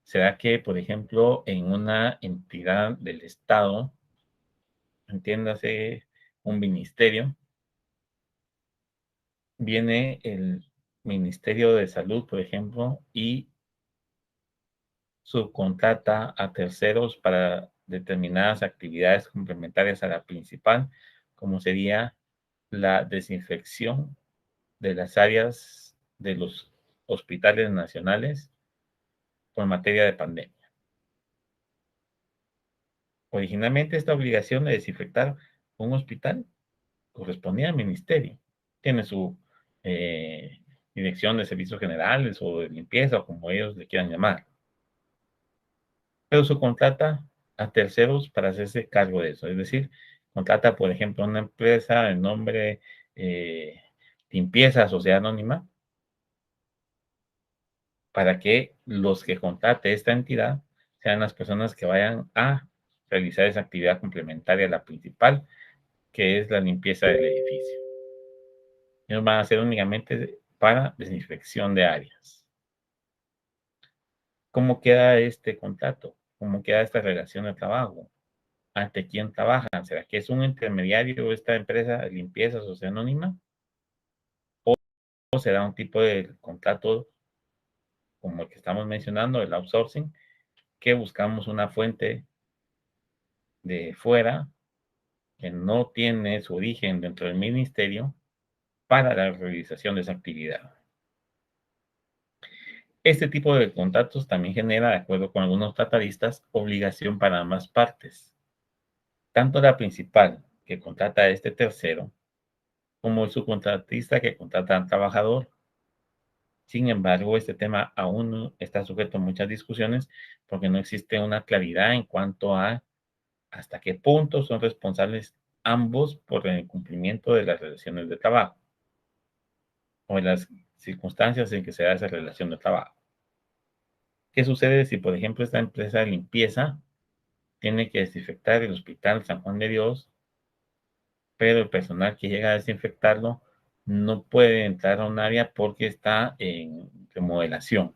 ¿Será que, por ejemplo, en una entidad del Estado, entiéndase un ministerio, viene el Ministerio de Salud, por ejemplo, y subcontrata a terceros para determinadas actividades complementarias a la principal, como sería la desinfección de las áreas de los hospitales nacionales por materia de pandemia. Originalmente, esta obligación de desinfectar un hospital correspondía al ministerio. Tiene su eh, dirección de servicios generales o de limpieza, o como ellos le quieran llamar. Pero se contrata a terceros para hacerse cargo de eso. Es decir, contrata, por ejemplo, una empresa de nombre eh, Limpieza Sociedad Anónima para que los que contrate esta entidad sean las personas que vayan a realizar esa actividad complementaria a la principal, que es la limpieza del edificio. Ellos van a hacer únicamente para desinfección de áreas. ¿Cómo queda este contrato? ¿Cómo queda esta relación de trabajo? ¿Ante quién trabajan? ¿Será que es un intermediario esta empresa de limpieza sociedad anónima? ¿O será un tipo de contrato como el que estamos mencionando, el outsourcing, que buscamos una fuente de fuera que no tiene su origen dentro del ministerio para la realización de esa actividad? Este tipo de contratos también genera, de acuerdo con algunos tratadistas, obligación para ambas partes. Tanto la principal, que contrata a este tercero, como el subcontratista que contrata al trabajador. Sin embargo, este tema aún está sujeto a muchas discusiones porque no existe una claridad en cuanto a hasta qué punto son responsables ambos por el cumplimiento de las relaciones de trabajo o en las circunstancias en que se da esa relación de trabajo. ¿Qué sucede si, por ejemplo, esta empresa de limpieza tiene que desinfectar el Hospital San Juan de Dios, pero el personal que llega a desinfectarlo no puede entrar a un área porque está en remodelación,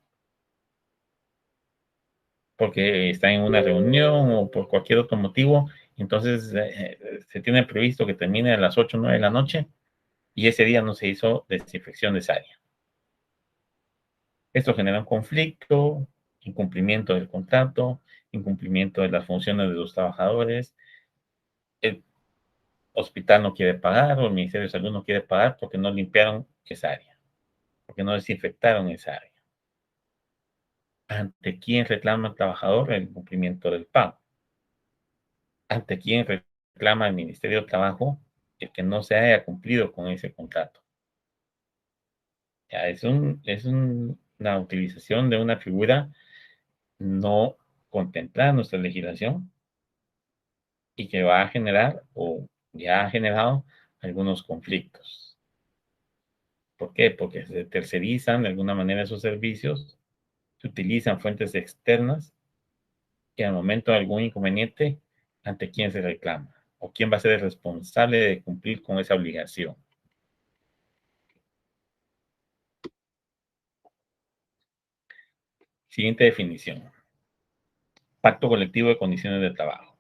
porque está en una reunión o por cualquier otro motivo? Entonces, se tiene previsto que termine a las 8 o 9 de la noche y ese día no se hizo desinfección de esa área. Esto genera un conflicto, incumplimiento del contrato, incumplimiento de las funciones de los trabajadores. El hospital no quiere pagar o el Ministerio de Salud no quiere pagar porque no limpiaron esa área, porque no desinfectaron esa área. ¿Ante quién reclama el trabajador el cumplimiento del pago? ¿Ante quién reclama el Ministerio de Trabajo el que no se haya cumplido con ese contrato? Ya, una utilización de una figura no contemplada en nuestra legislación y que va a generar o ya ha generado algunos conflictos. ¿Por qué? Porque se tercerizan de alguna manera esos servicios, se utilizan fuentes externas y al momento de algún inconveniente, ¿ante quién se reclama? ¿O quién va a ser el responsable de cumplir con esa obligación? Siguiente definición. Pacto colectivo de condiciones de trabajo.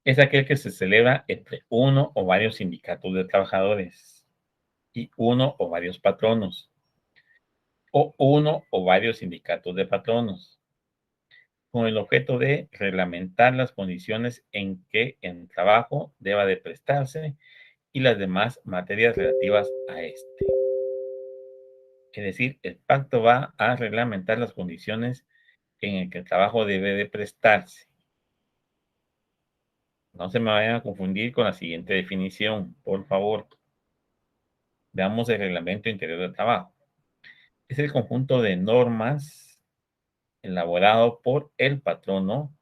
Es aquel que se celebra entre uno o varios sindicatos de trabajadores y uno o varios patronos, o uno o varios sindicatos de patronos, con el objeto de reglamentar las condiciones en que el trabajo deba de prestarse y las demás materias relativas a este. Es decir, el pacto va a reglamentar las condiciones en el que el trabajo debe de prestarse. No se me vayan a confundir con la siguiente definición, por favor. Veamos el reglamento interior del trabajo. Es el conjunto de normas elaborado por el patrono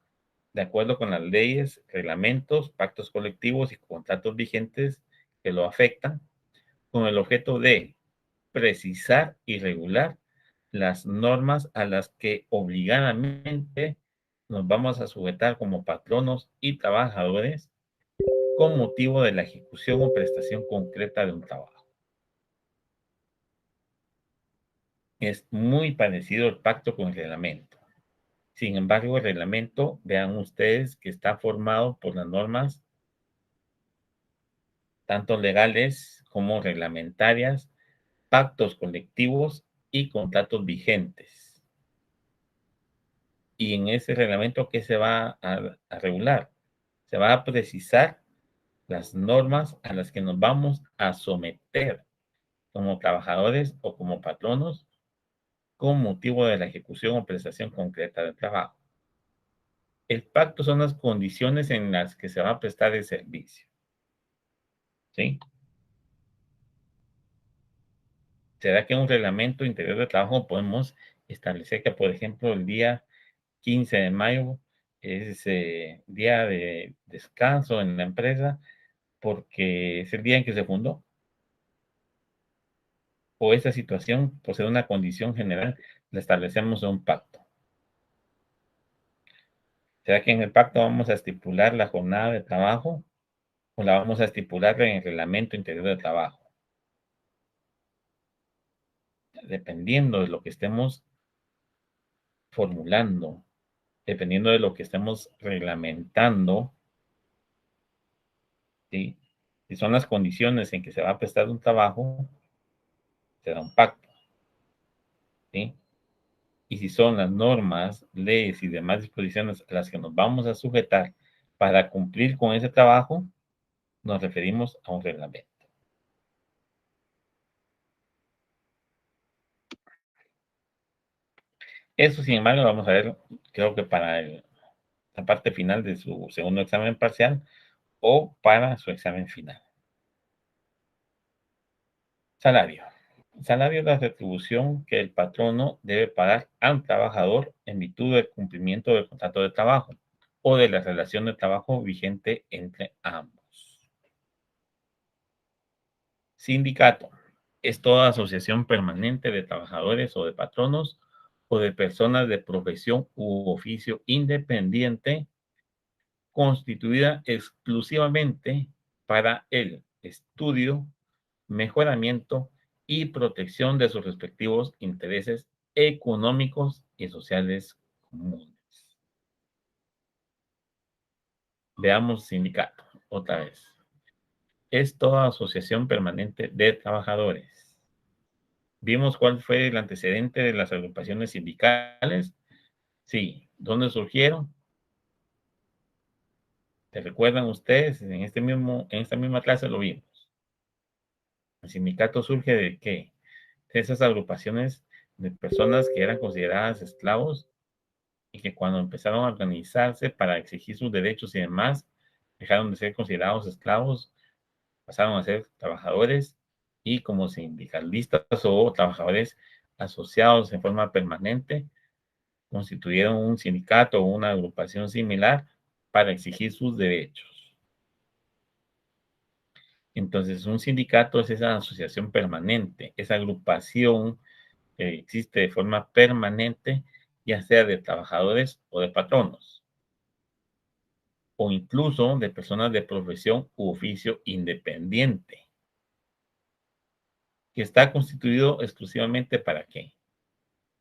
de acuerdo con las leyes, reglamentos, pactos colectivos y contratos vigentes que lo afectan, con el objeto de precisar y regular las normas a las que obligadamente nos vamos a sujetar como patronos y trabajadores con motivo de la ejecución o prestación concreta de un trabajo. Es muy parecido el pacto con el reglamento. Sin embargo, el reglamento, vean ustedes que está formado por las normas tanto legales como reglamentarias, pactos colectivos y contratos vigentes. Y en ese reglamento, ¿qué se va a regular? Se va a precisar las normas a las que nos vamos a someter como trabajadores o como patronos con motivo de la ejecución o prestación concreta del trabajo. El pacto son las condiciones en las que se va a prestar el servicio, ¿sí? ¿Será que en un reglamento interior de trabajo podemos establecer que, por ejemplo, el día 15 de mayo es día de descanso en la empresa porque es el día en que se fundó? ¿O esa situación, por ser una condición general, la establecemos en un pacto? ¿Será que en el pacto vamos a estipular la jornada de trabajo o la vamos a estipular en el reglamento interior de trabajo? Dependiendo de lo que estemos formulando, dependiendo de lo que estemos reglamentando, ¿sí? Si son las condiciones en que se va a prestar un trabajo, será un pacto, ¿sí? Y si son las normas, leyes y demás disposiciones a las que nos vamos a sujetar para cumplir con ese trabajo, nos referimos a un reglamento. Eso, sin embargo, vamos a ver, creo que para la parte final de su segundo examen parcial o para su examen final. Salario. Salario es la retribución que el patrono debe pagar al trabajador en virtud del cumplimiento del contrato de trabajo o de la relación de trabajo vigente entre ambos. Sindicato. Es toda asociación permanente de trabajadores o de patronos o de personas de profesión u oficio independiente constituida exclusivamente para el estudio, mejoramiento y protección de sus respectivos intereses económicos y sociales comunes. Veamos sindicato otra vez. Es toda asociación permanente de trabajadores. Vimos cuál fue el antecedente de las agrupaciones sindicales. Sí, ¿dónde surgieron? ¿Se recuerdan ustedes? En esta misma clase lo vimos. El sindicato surge de qué? De esas agrupaciones de personas que eran consideradas esclavos y que cuando empezaron a organizarse para exigir sus derechos y demás, dejaron de ser considerados esclavos, pasaron a ser trabajadores y como sindicalistas o trabajadores asociados en forma permanente, constituyeron un sindicato o una agrupación similar para exigir sus derechos. Entonces, un sindicato es esa asociación permanente, esa agrupación que existe de forma permanente, ya sea de trabajadores o de patronos, o incluso de personas de profesión u oficio independiente, que está constituido exclusivamente ¿para qué?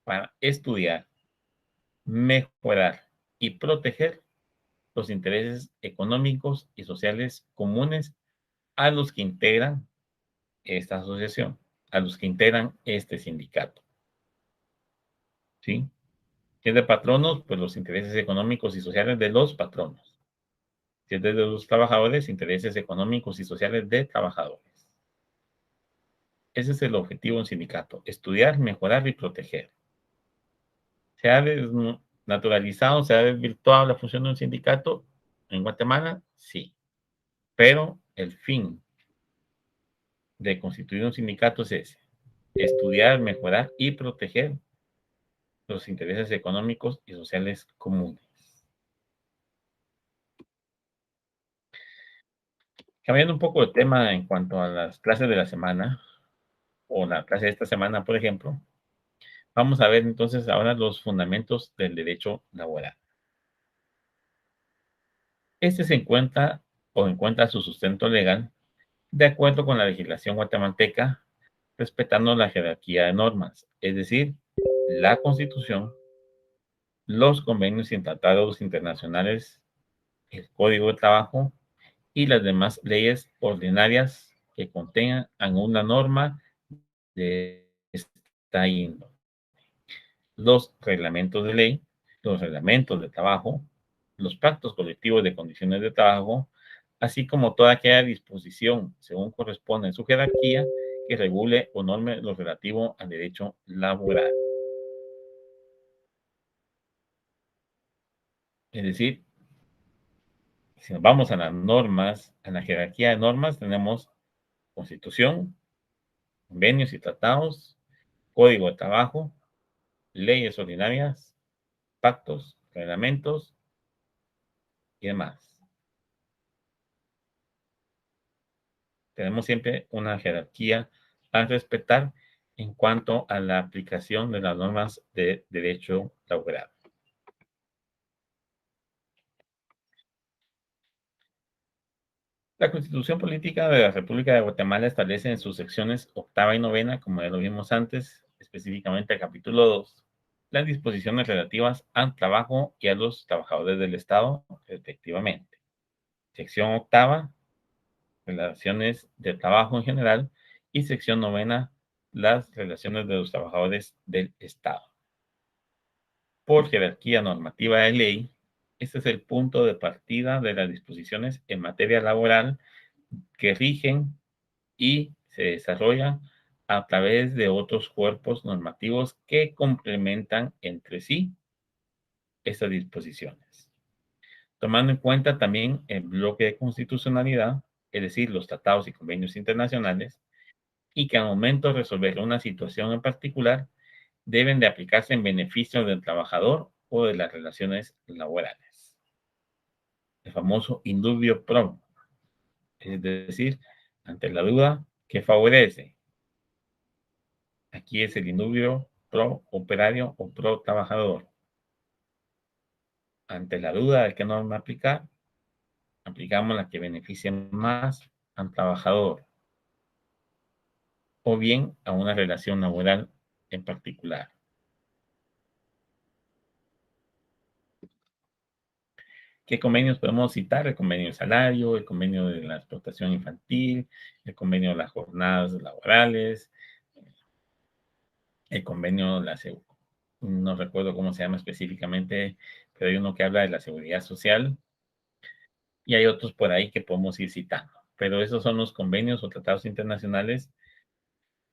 Para estudiar, mejorar y proteger los intereses económicos y sociales comunes a los que integran esta asociación, a los que integran este sindicato, ¿sí? Si es de patronos, pues los intereses económicos y sociales de los patronos. Si es de los trabajadores, intereses económicos y sociales de trabajadores. Ese es el objetivo de un sindicato, estudiar, mejorar y proteger. ¿Se ha desnaturalizado, se ha desvirtuado la función de un sindicato en Guatemala? Sí, pero el fin de constituir un sindicato es ese, estudiar, mejorar y proteger los intereses económicos y sociales comunes. Cambiando un poco de tema en cuanto a las clases de la semana, o la clase de esta semana, por ejemplo, vamos a ver entonces ahora los fundamentos del derecho laboral. Este se encuentra o encuentra su sustento legal de acuerdo con la legislación guatemalteca, respetando la jerarquía de normas, es decir, la Constitución, los convenios y tratados internacionales, el Código de Trabajo y las demás leyes ordinarias que contengan alguna norma de esta índole. Los reglamentos de ley los reglamentos de trabajo, los pactos colectivos de condiciones de trabajo, así como toda aquella disposición, según corresponde en su jerarquía, que regule o norme lo relativo al derecho laboral. Es decir, si nos vamos a las normas, a la jerarquía de normas, tenemos constitución, convenios y tratados, código de trabajo, leyes ordinarias, pactos, reglamentos y demás. Tenemos siempre una jerarquía a respetar en cuanto a la aplicación de las normas de derecho laboral. La Constitución Política de la República de Guatemala establece en sus secciones octava y novena, como ya lo vimos antes, específicamente el capítulo 2, las disposiciones relativas al trabajo y a los trabajadores del Estado, respectivamente. Sección octava, relaciones de trabajo en general, y sección novena, las relaciones de los trabajadores del Estado. Por jerarquía normativa de ley, este es el punto de partida de las disposiciones en materia laboral que rigen y se desarrollan a través de otros cuerpos normativos que complementan entre sí estas disposiciones, tomando en cuenta también el bloque de constitucionalidad, es decir, los tratados y convenios internacionales, y que al momento de resolver una situación en particular deben de aplicarse en beneficio del trabajador o de las relaciones laborales. El famoso indubio pro, es decir, ante la duda, ¿qué favorece? Aquí es el indubio pro operario o pro trabajador. Ante la duda de qué norma aplicar, aplicamos la que beneficie más al trabajador o bien a una relación laboral en particular. ¿Qué convenios podemos citar? El convenio de salario, el convenio de la explotación infantil, el convenio de las jornadas laborales, el convenio de la no recuerdo cómo se llama específicamente, pero hay uno que habla de la seguridad social y hay otros por ahí que podemos ir citando. Pero esos son los convenios o tratados internacionales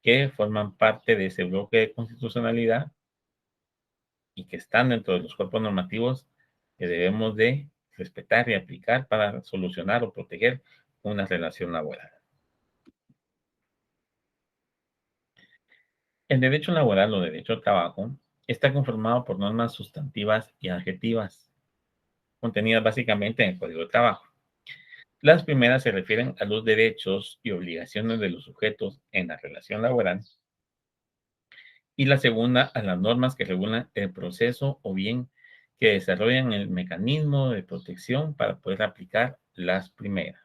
que forman parte de ese bloque de constitucionalidad y que están dentro de los cuerpos normativos que debemos de respetar y aplicar para solucionar o proteger una relación laboral. El derecho laboral o derecho al trabajo está conformado por normas sustantivas y adjetivas, contenidas básicamente en el Código de Trabajo. Las primeras se refieren a los derechos y obligaciones de los sujetos en la relación laboral y la segunda a las normas que regulan el proceso o bien que desarrollan el mecanismo de protección para poder aplicar las primeras.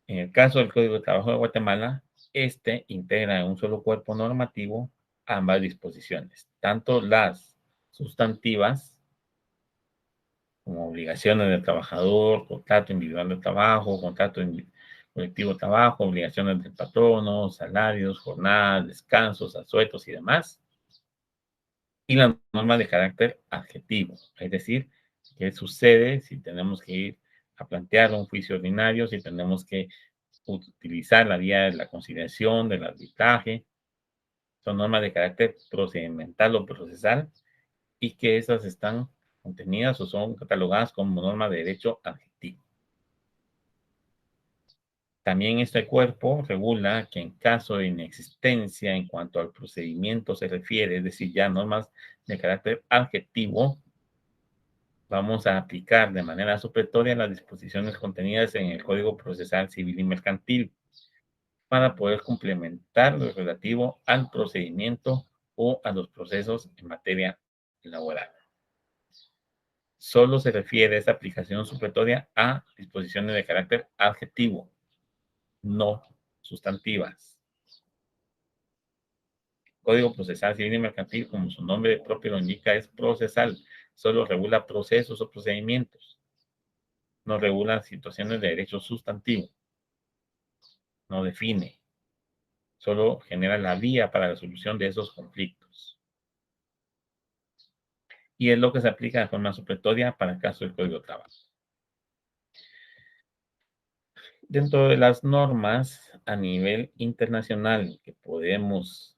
En el caso del Código de Trabajo de Guatemala, este integra en un solo cuerpo normativo ambas disposiciones, tanto las sustantivas, como obligaciones del trabajador, contrato individual de trabajo, colectivo de trabajo, obligaciones del patrono, salarios, jornadas, descansos, asuetos y demás, y las normas de carácter adjetivo, es decir, qué sucede si tenemos que ir a plantear un juicio ordinario, si tenemos que utilizar la vía de la conciliación, del arbitraje, son normas de carácter procedimental o procesal y que esas están contenidas o son catalogadas como normas de derecho adjetivo. También este cuerpo regula que en caso de inexistencia en cuanto al procedimiento se refiere, es decir, ya normas de carácter adjetivo, vamos a aplicar de manera supletoria las disposiciones contenidas en el Código Procesal Civil y Mercantil para poder complementar lo relativo al procedimiento o a los procesos en materia laboral. Solo se refiere esta aplicación supletoria a disposiciones de carácter adjetivo, no sustantivas. Código Procesal Civil y Mercantil, como su nombre propio lo indica, es procesal. Solo regula procesos o procedimientos. No regula situaciones de derecho sustantivo. No define. Solo genera la vía para la solución de esos conflictos. y es lo que se aplica de forma supletoria para el caso del Código de Trabajo. Dentro de las normas a nivel internacional que podemos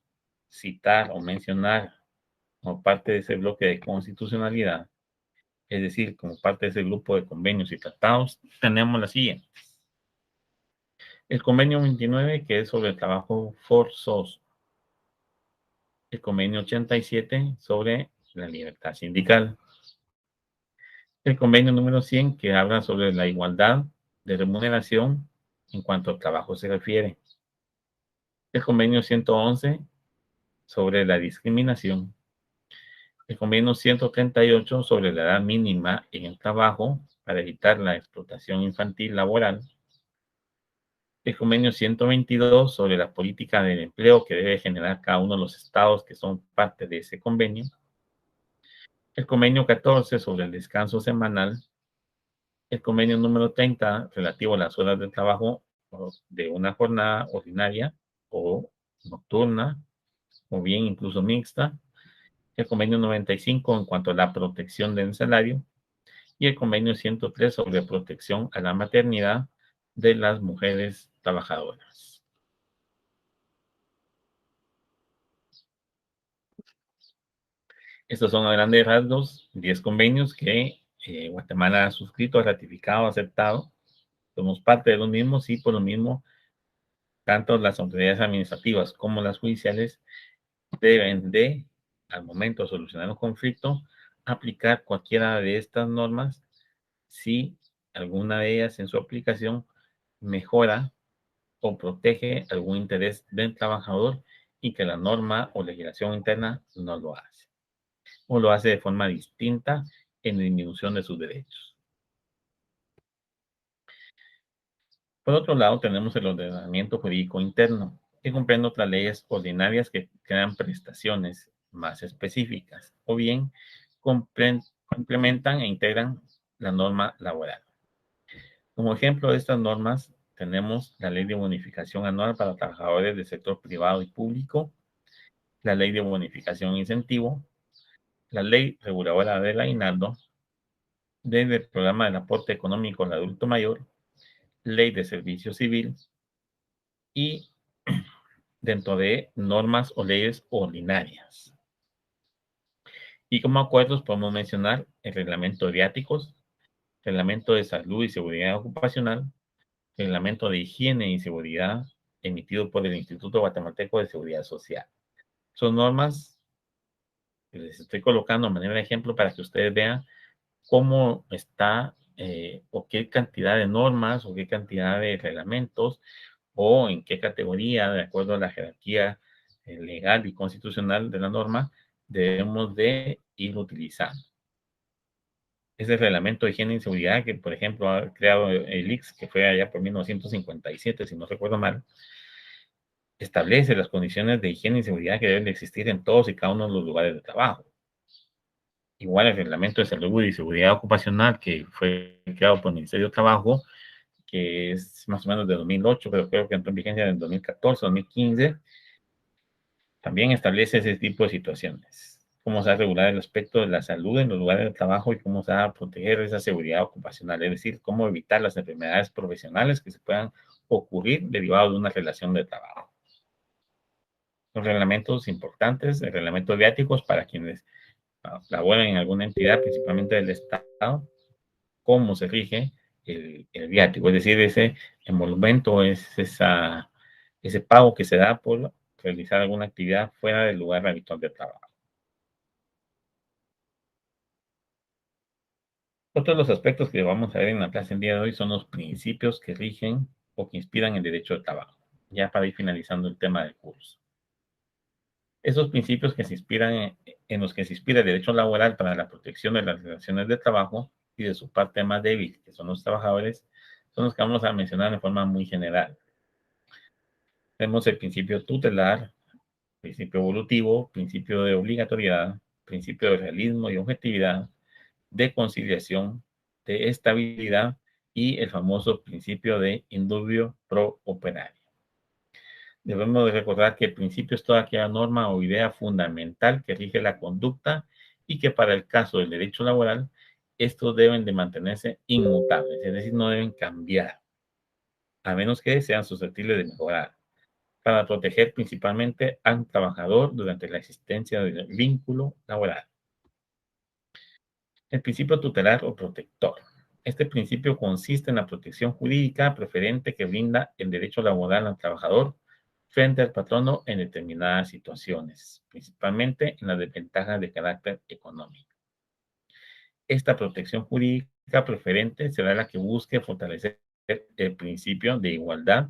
citar o mencionar como parte de ese bloque de constitucionalidad, es decir, como parte de ese grupo de convenios y tratados, tenemos la siguiente. El convenio 29, que es sobre el trabajo forzoso. El convenio 87 sobre la libertad sindical. El convenio número 100 que habla sobre la igualdad de remuneración en cuanto al trabajo se refiere. El convenio 111 sobre la discriminación. El convenio 138 sobre la edad mínima en el trabajo para evitar la explotación infantil laboral. El convenio 122 sobre la política del empleo que debe generar cada uno de los estados que son parte de ese convenio. El convenio 14 sobre el descanso semanal. El convenio número 30 relativo a las horas de trabajo de una jornada ordinaria o nocturna o bien incluso mixta. El convenio 95 en cuanto a la protección del salario y el convenio 103 sobre protección a la maternidad de las mujeres trabajadoras. Estos son a grandes rasgos 10 convenios que Guatemala ha suscrito, ratificado, aceptado. Somos parte de los mismos y por lo mismo tanto las autoridades administrativas como las judiciales deben de, al momento de solucionar un conflicto, aplicar cualquiera de estas normas si alguna de ellas en su aplicación mejora o protege algún interés del trabajador y que la norma o legislación interna no lo hace o lo hace de forma distinta en disminución de sus derechos. Por otro lado, tenemos el ordenamiento jurídico interno, que comprende otras leyes ordinarias que crean prestaciones más específicas o bien complementan e integran la norma laboral. Como ejemplo de estas normas, tenemos la Ley de Bonificación Anual para Trabajadores del Sector Privado y Público, la Ley de Bonificación e Incentivo, la Ley Reguladora del Aguinaldo, Ley del Programa del Aporte Económico al Adulto Mayor, Ley de Servicio Civil y dentro de normas o leyes ordinarias. Y como acuerdos podemos mencionar el reglamento de viáticos, reglamento de salud y seguridad ocupacional, reglamento de higiene y seguridad emitido por el Instituto Guatemalteco de Seguridad Social. Son normas que les estoy colocando a manera de ejemplo para que ustedes vean cómo está o qué cantidad de normas o qué cantidad de reglamentos o en qué categoría, de acuerdo a la jerarquía legal y constitucional de la norma, debemos de ir utilizando. Ese reglamento de higiene y seguridad que, por ejemplo, ha creado el ICS, que fue allá por 1957, si no recuerdo mal, establece las condiciones de higiene y seguridad que deben de existir en todos y cada uno de los lugares de trabajo. Igual el reglamento de salud y seguridad ocupacional que fue creado por el Ministerio de Trabajo, que es más o menos de 2008, pero creo que entró en vigencia en 2014, 2015, también establece ese tipo de situaciones. Cómo se va a regular el aspecto de la salud en los lugares de trabajo y cómo se va a proteger esa seguridad ocupacional, es decir, cómo evitar las enfermedades profesionales que se puedan ocurrir derivado de una relación de trabajo. Los reglamentos importantes, el reglamento de viáticos para quienes laboran en alguna entidad, principalmente del Estado, cómo se rige el viático, es decir, ese emolumento, ese pago que se da por realizar alguna actividad fuera del lugar habitual de trabajo. Otros de los aspectos que vamos a ver en la clase el día de hoy son los principios que rigen o que inspiran el derecho de trabajo, ya para ir finalizando el tema del curso. Esos principios que se inspiran en los que se inspira el derecho laboral para la protección de las relaciones de trabajo y de su parte más débil, que son los trabajadores, son los que vamos a mencionar de forma muy general. Tenemos el principio tutelar, principio evolutivo, principio de obligatoriedad, principio de realismo y objetividad, de conciliación, de estabilidad y el famoso principio de indubio pro operario. Debemos de recordar que el principio es toda aquella norma o idea fundamental que rige la conducta y que para el caso del derecho laboral, estos deben de mantenerse inmutables, es decir, no deben cambiar, a menos que sean susceptibles de mejorar, para proteger principalmente al trabajador durante la existencia del vínculo laboral. El principio tutelar o protector. Este principio consiste en la protección jurídica preferente que brinda el derecho laboral al trabajador frente al patrono en determinadas situaciones, principalmente en las desventajas de carácter económico. Esta protección jurídica preferente será la que busque fortalecer el principio de igualdad,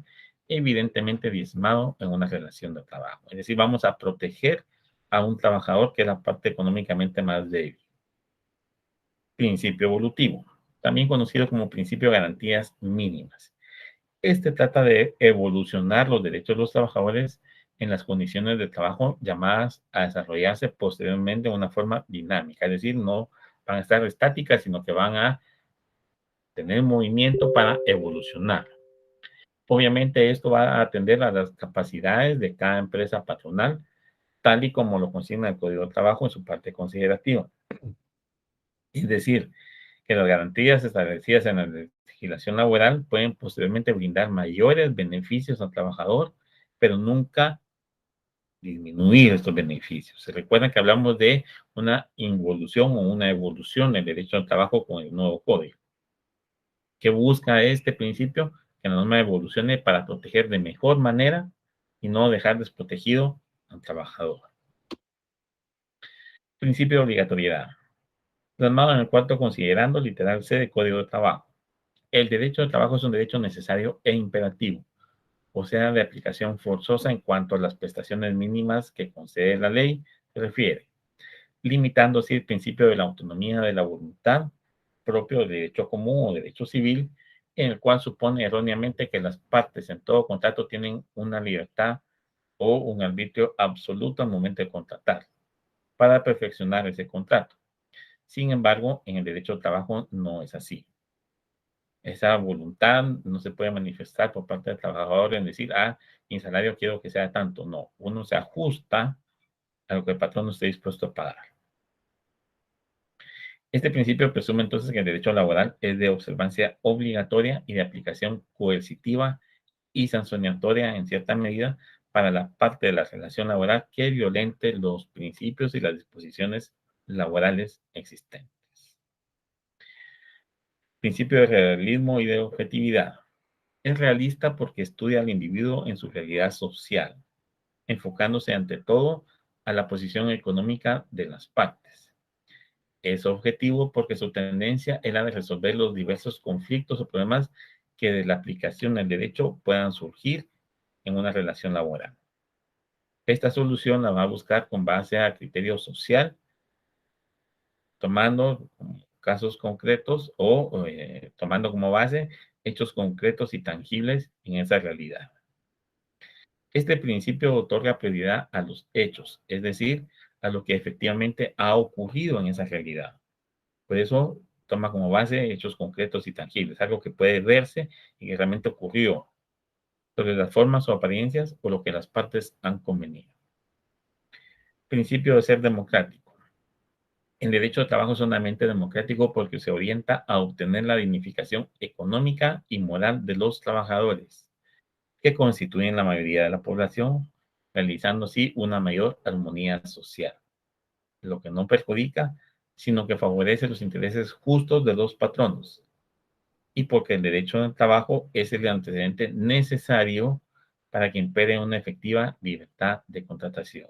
evidentemente diezmado en una relación de trabajo. Es decir, vamos a proteger a un trabajador que es la parte económicamente más débil. Principio evolutivo, también conocido como principio de garantías mínimas. Este trata de evolucionar los derechos de los trabajadores en las condiciones de trabajo llamadas a desarrollarse posteriormente de una forma dinámica, es decir, no van a estar estáticas, sino que van a tener movimiento para evolucionar. Obviamente esto va a atender a las capacidades de cada empresa patronal, tal y como lo consigna el Código de Trabajo en su parte considerativa. Es decir, que las garantías establecidas en la legislación laboral pueden posteriormente brindar mayores beneficios al trabajador, pero nunca disminuir estos beneficios. Se recuerda que hablamos de una involución o una evolución del derecho al trabajo con el nuevo código. ¿Qué busca este principio? Que la norma evolucione para proteger de mejor manera y no dejar desprotegido al trabajador. Principio de obligatoriedad. Plasmado en el cuarto considerando literal C del Código de Trabajo. El derecho al trabajo es un derecho necesario e imperativo, o sea, de aplicación forzosa en cuanto a las prestaciones mínimas que concede la ley se refiere, limitando así el principio de la autonomía de la voluntad propio del derecho común o derecho civil, en el cual supone erróneamente que las partes en todo contrato tienen una libertad o un arbitrio absoluto al momento de contratar para perfeccionar ese contrato. Sin embargo, en el derecho al trabajo no es así. Esa voluntad no se puede manifestar por parte del trabajador en decir, mi salario quiero que sea tanto. No, uno se ajusta a lo que el patrón esté dispuesto a pagar. Este principio presume entonces que el derecho laboral es de observancia obligatoria y de aplicación coercitiva y sancionatoria en cierta medida para la parte de la relación laboral que violente los principios y las disposiciones laborales existentes. Principio de realismo y de objetividad. Es realista porque estudia al individuo en su realidad social, enfocándose ante todo a la posición económica de las partes. Es objetivo porque su tendencia es la de resolver los diversos conflictos o problemas que de la aplicación del derecho puedan surgir en una relación laboral. Esta solución la va a buscar con base a criterio social, tomando casos concretos o tomando como base hechos concretos y tangibles en esa realidad. Este principio otorga prioridad a los hechos, es decir, a lo que efectivamente ha ocurrido en esa realidad. Por eso toma como base hechos concretos y tangibles, algo que puede verse y que realmente ocurrió, sobre las formas o apariencias o lo que las partes han convenido. Principio de ser democrático. El derecho de trabajo es solamente democrático porque se orienta a obtener la dignificación económica y moral de los trabajadores, que constituyen la mayoría de la población, realizando así una mayor armonía social, lo que no perjudica, sino que favorece los intereses justos de los patronos, y porque el derecho al trabajo es el antecedente necesario para que impere una efectiva libertad de contratación.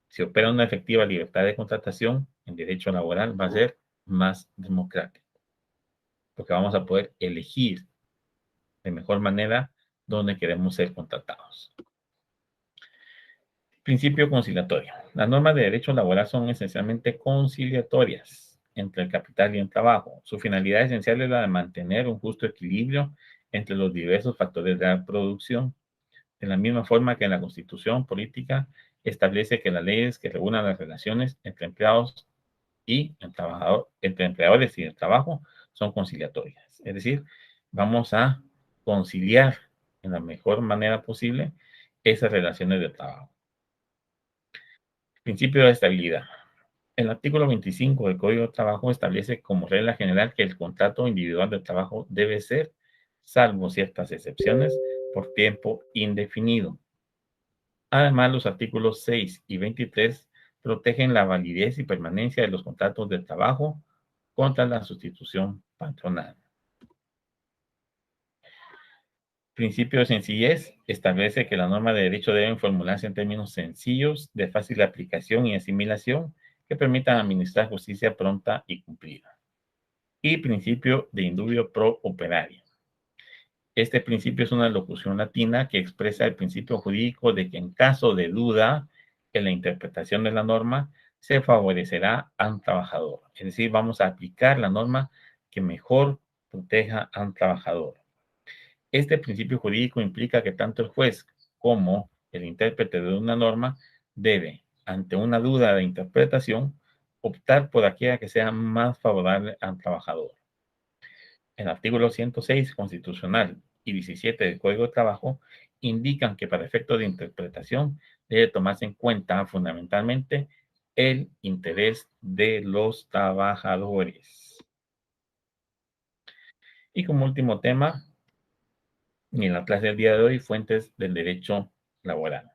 Si opera una efectiva libertad de contratación, el derecho laboral va a ser más democrático, porque vamos a poder elegir de mejor manera dónde queremos ser contratados. Principio conciliatorio. Las normas de derecho laboral son esencialmente conciliatorias entre el capital y el trabajo. Su finalidad esencial es la de mantener un justo equilibrio entre los diversos factores de la producción, de la misma forma que la Constitución política establece que las leyes que regulan las relaciones entre empleados y el trabajador, entre empleadores y el trabajo son conciliatorias. Es decir, vamos a conciliar en la mejor manera posible esas relaciones de trabajo. Principio de estabilidad. El artículo 25 del Código de Trabajo establece como regla general que el contrato individual de trabajo debe ser, salvo ciertas excepciones, por tiempo indefinido. Además, los artículos 6 y 23 protegen la validez y permanencia de los contratos de trabajo contra la sustitución patronal. Principio de sencillez establece que la norma de derecho deben formularse en términos sencillos, de fácil aplicación y asimilación, que permitan administrar justicia pronta y cumplida. Y principio de indubio pro operario. Este principio es una locución latina que expresa el principio jurídico de que en caso de duda en la interpretación de la norma, se favorecerá a un trabajador. Es decir, vamos a aplicar la norma que mejor proteja a un trabajador. Este principio jurídico implica que tanto el juez como el intérprete de una norma debe, ante una duda de interpretación, optar por aquella que sea más favorable al trabajador. El artículo 106 constitucional y 17 del Código de Trabajo indican que para efectos de interpretación debe tomarse en cuenta fundamentalmente el interés de los trabajadores. Y como último tema, en la clase del día de hoy, fuentes del derecho laboral.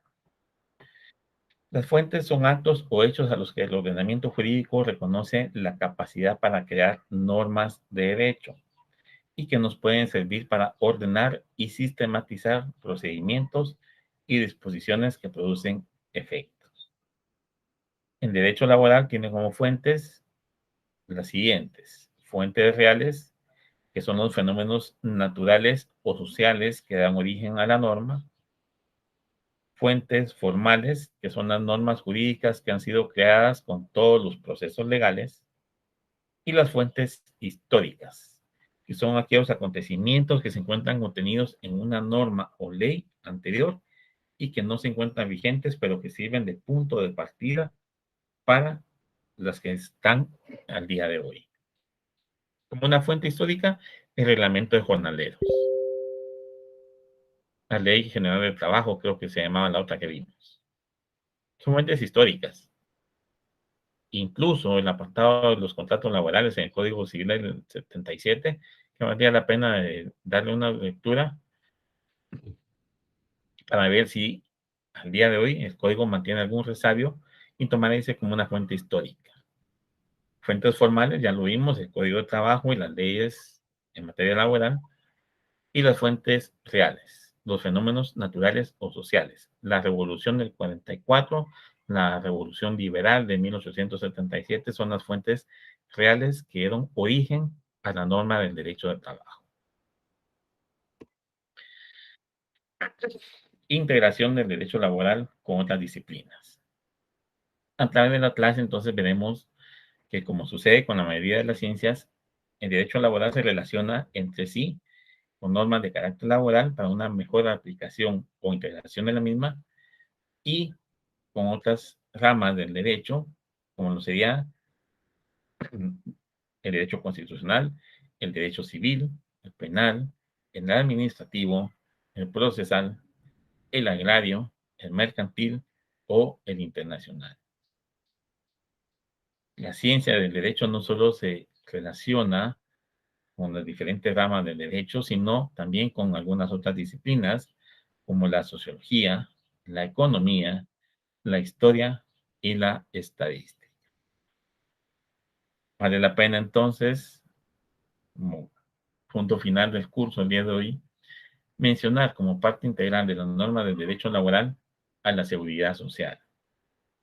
Las fuentes son actos o hechos a los que el ordenamiento jurídico reconoce la capacidad para crear normas de derecho y que nos pueden servir para ordenar y sistematizar procedimientos y disposiciones que producen efectos. El derecho laboral tiene como fuentes las siguientes: fuentes reales, que son los fenómenos naturales o sociales que dan origen a la norma; fuentes formales, que son las normas jurídicas que han sido creadas con todos los procesos legales; y las fuentes históricas, que son aquellos acontecimientos que se encuentran contenidos en una norma o ley anterior y que no se encuentran vigentes, pero que sirven de punto de partida para las que están al día de hoy. Como una fuente histórica, el reglamento de jornaleros, la ley general del trabajo, creo que se llamaba la otra que vimos. Son fuentes históricas. Incluso el apartado de los contratos laborales en el Código Civil del 77, que valdría la pena darle una lectura para ver si al día de hoy el código mantiene algún resabio y tomar ese como una fuente histórica. Fuentes formales, ya lo vimos, el Código de Trabajo y las leyes en materia laboral; y las fuentes reales, los fenómenos naturales o sociales. La Revolución del 44, la Revolución Liberal de 1877 son las fuentes reales que dieron origen a la norma del derecho del trabajo. Integración del derecho laboral con otras disciplinas. A través de la clase, entonces, veremos que, como sucede con la mayoría de las ciencias, el derecho laboral se relaciona entre sí con normas de carácter laboral para una mejor aplicación o integración de la misma, y con otras ramas del derecho, como lo sería el derecho constitucional, el derecho civil, el penal, el administrativo, el procesal, el agrario, el mercantil o el internacional. La ciencia del derecho no solo se relaciona con las diferentes ramas del derecho, sino también con algunas otras disciplinas como la sociología, la economía, la historia y la estadística. Vale la pena entonces, como punto final del curso el día de hoy, mencionar como parte integral de la norma del derecho laboral a la seguridad social,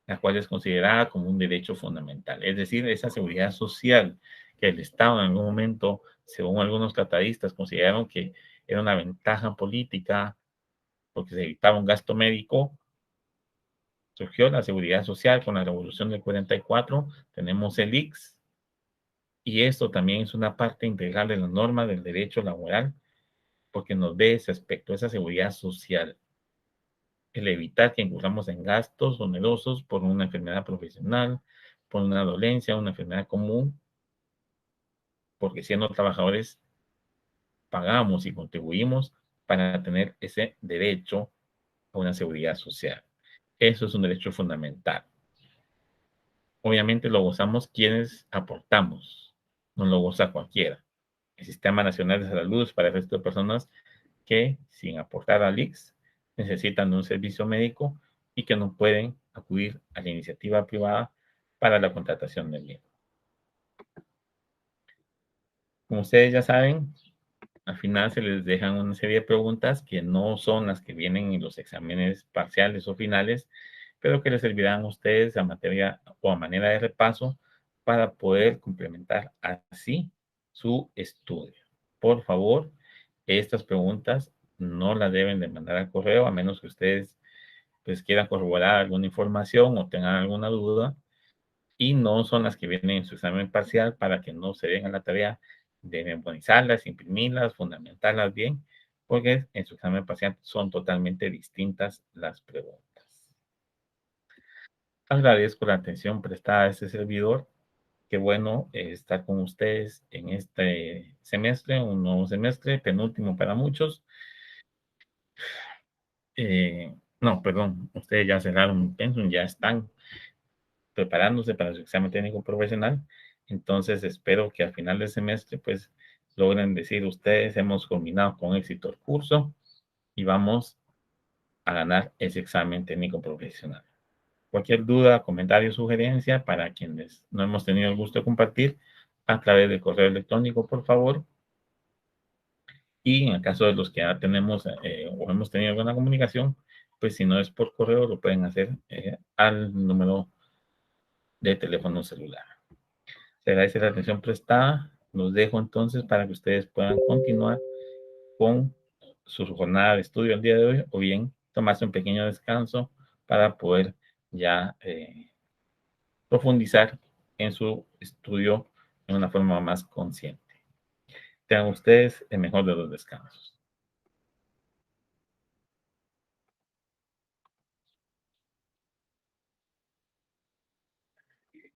la cual es considerada como un derecho fundamental. Es decir, esa seguridad social que el Estado en algún momento, según algunos tratadistas, consideraron que era una ventaja política porque se evitaba un gasto médico. Surgió la seguridad social con la revolución del 44, tenemos el IX, y esto también es una parte integral de la norma del derecho laboral porque nos ve ese aspecto, esa seguridad social, el evitar que incurramos en gastos onerosos por una enfermedad profesional, por una dolencia, una enfermedad común, porque siendo trabajadores pagamos y contribuimos para tener ese derecho a una seguridad social. Eso es un derecho fundamental. obviamente lo gozamos quienes aportamos, no lo goza cualquiera. El Sistema Nacional de Salud es para el resto de personas que, sin aportar al IX, necesitan un servicio médico y que no pueden acudir a la iniciativa privada para la contratación del mismo. Como ustedes ya saben, al final se les dejan una serie de preguntas que no son las que vienen en los exámenes parciales o finales, pero que les servirán a ustedes a materia o a manera de repaso para poder complementar así su estudio. Por favor, estas preguntas no las deben de mandar al correo a menos que ustedes pues quieran corroborar alguna información o tengan alguna duda, y no son las que vienen en su examen parcial para que no se den a la tarea de memorizarlas, imprimirlas, fundamentarlas bien, porque en su examen parcial son totalmente distintas las preguntas. Agradezco la atención prestada a este servidor. Qué bueno estar con ustedes en este semestre, un nuevo semestre, penúltimo para muchos. No, perdón, ustedes ya cerraron un pensum, ya están preparándose para su examen técnico profesional. Entonces espero que al final del semestre pues logren decir ustedes hemos culminado con éxito el curso y vamos a ganar ese examen técnico profesional. Cualquier duda, comentario, sugerencia para quienes no hemos tenido el gusto de compartir a través del correo electrónico, por favor. Y en el caso de los que ya tenemos o hemos tenido alguna comunicación, pues si no es por correo, lo pueden hacer al número de teléfono celular. Se agradece la atención prestada. Los dejo entonces para que ustedes puedan continuar con su jornada de estudio el día de hoy o bien tomarse un pequeño descanso para poder ya profundizar en su estudio de una forma más consciente. Tengan ustedes el mejor de los descansos.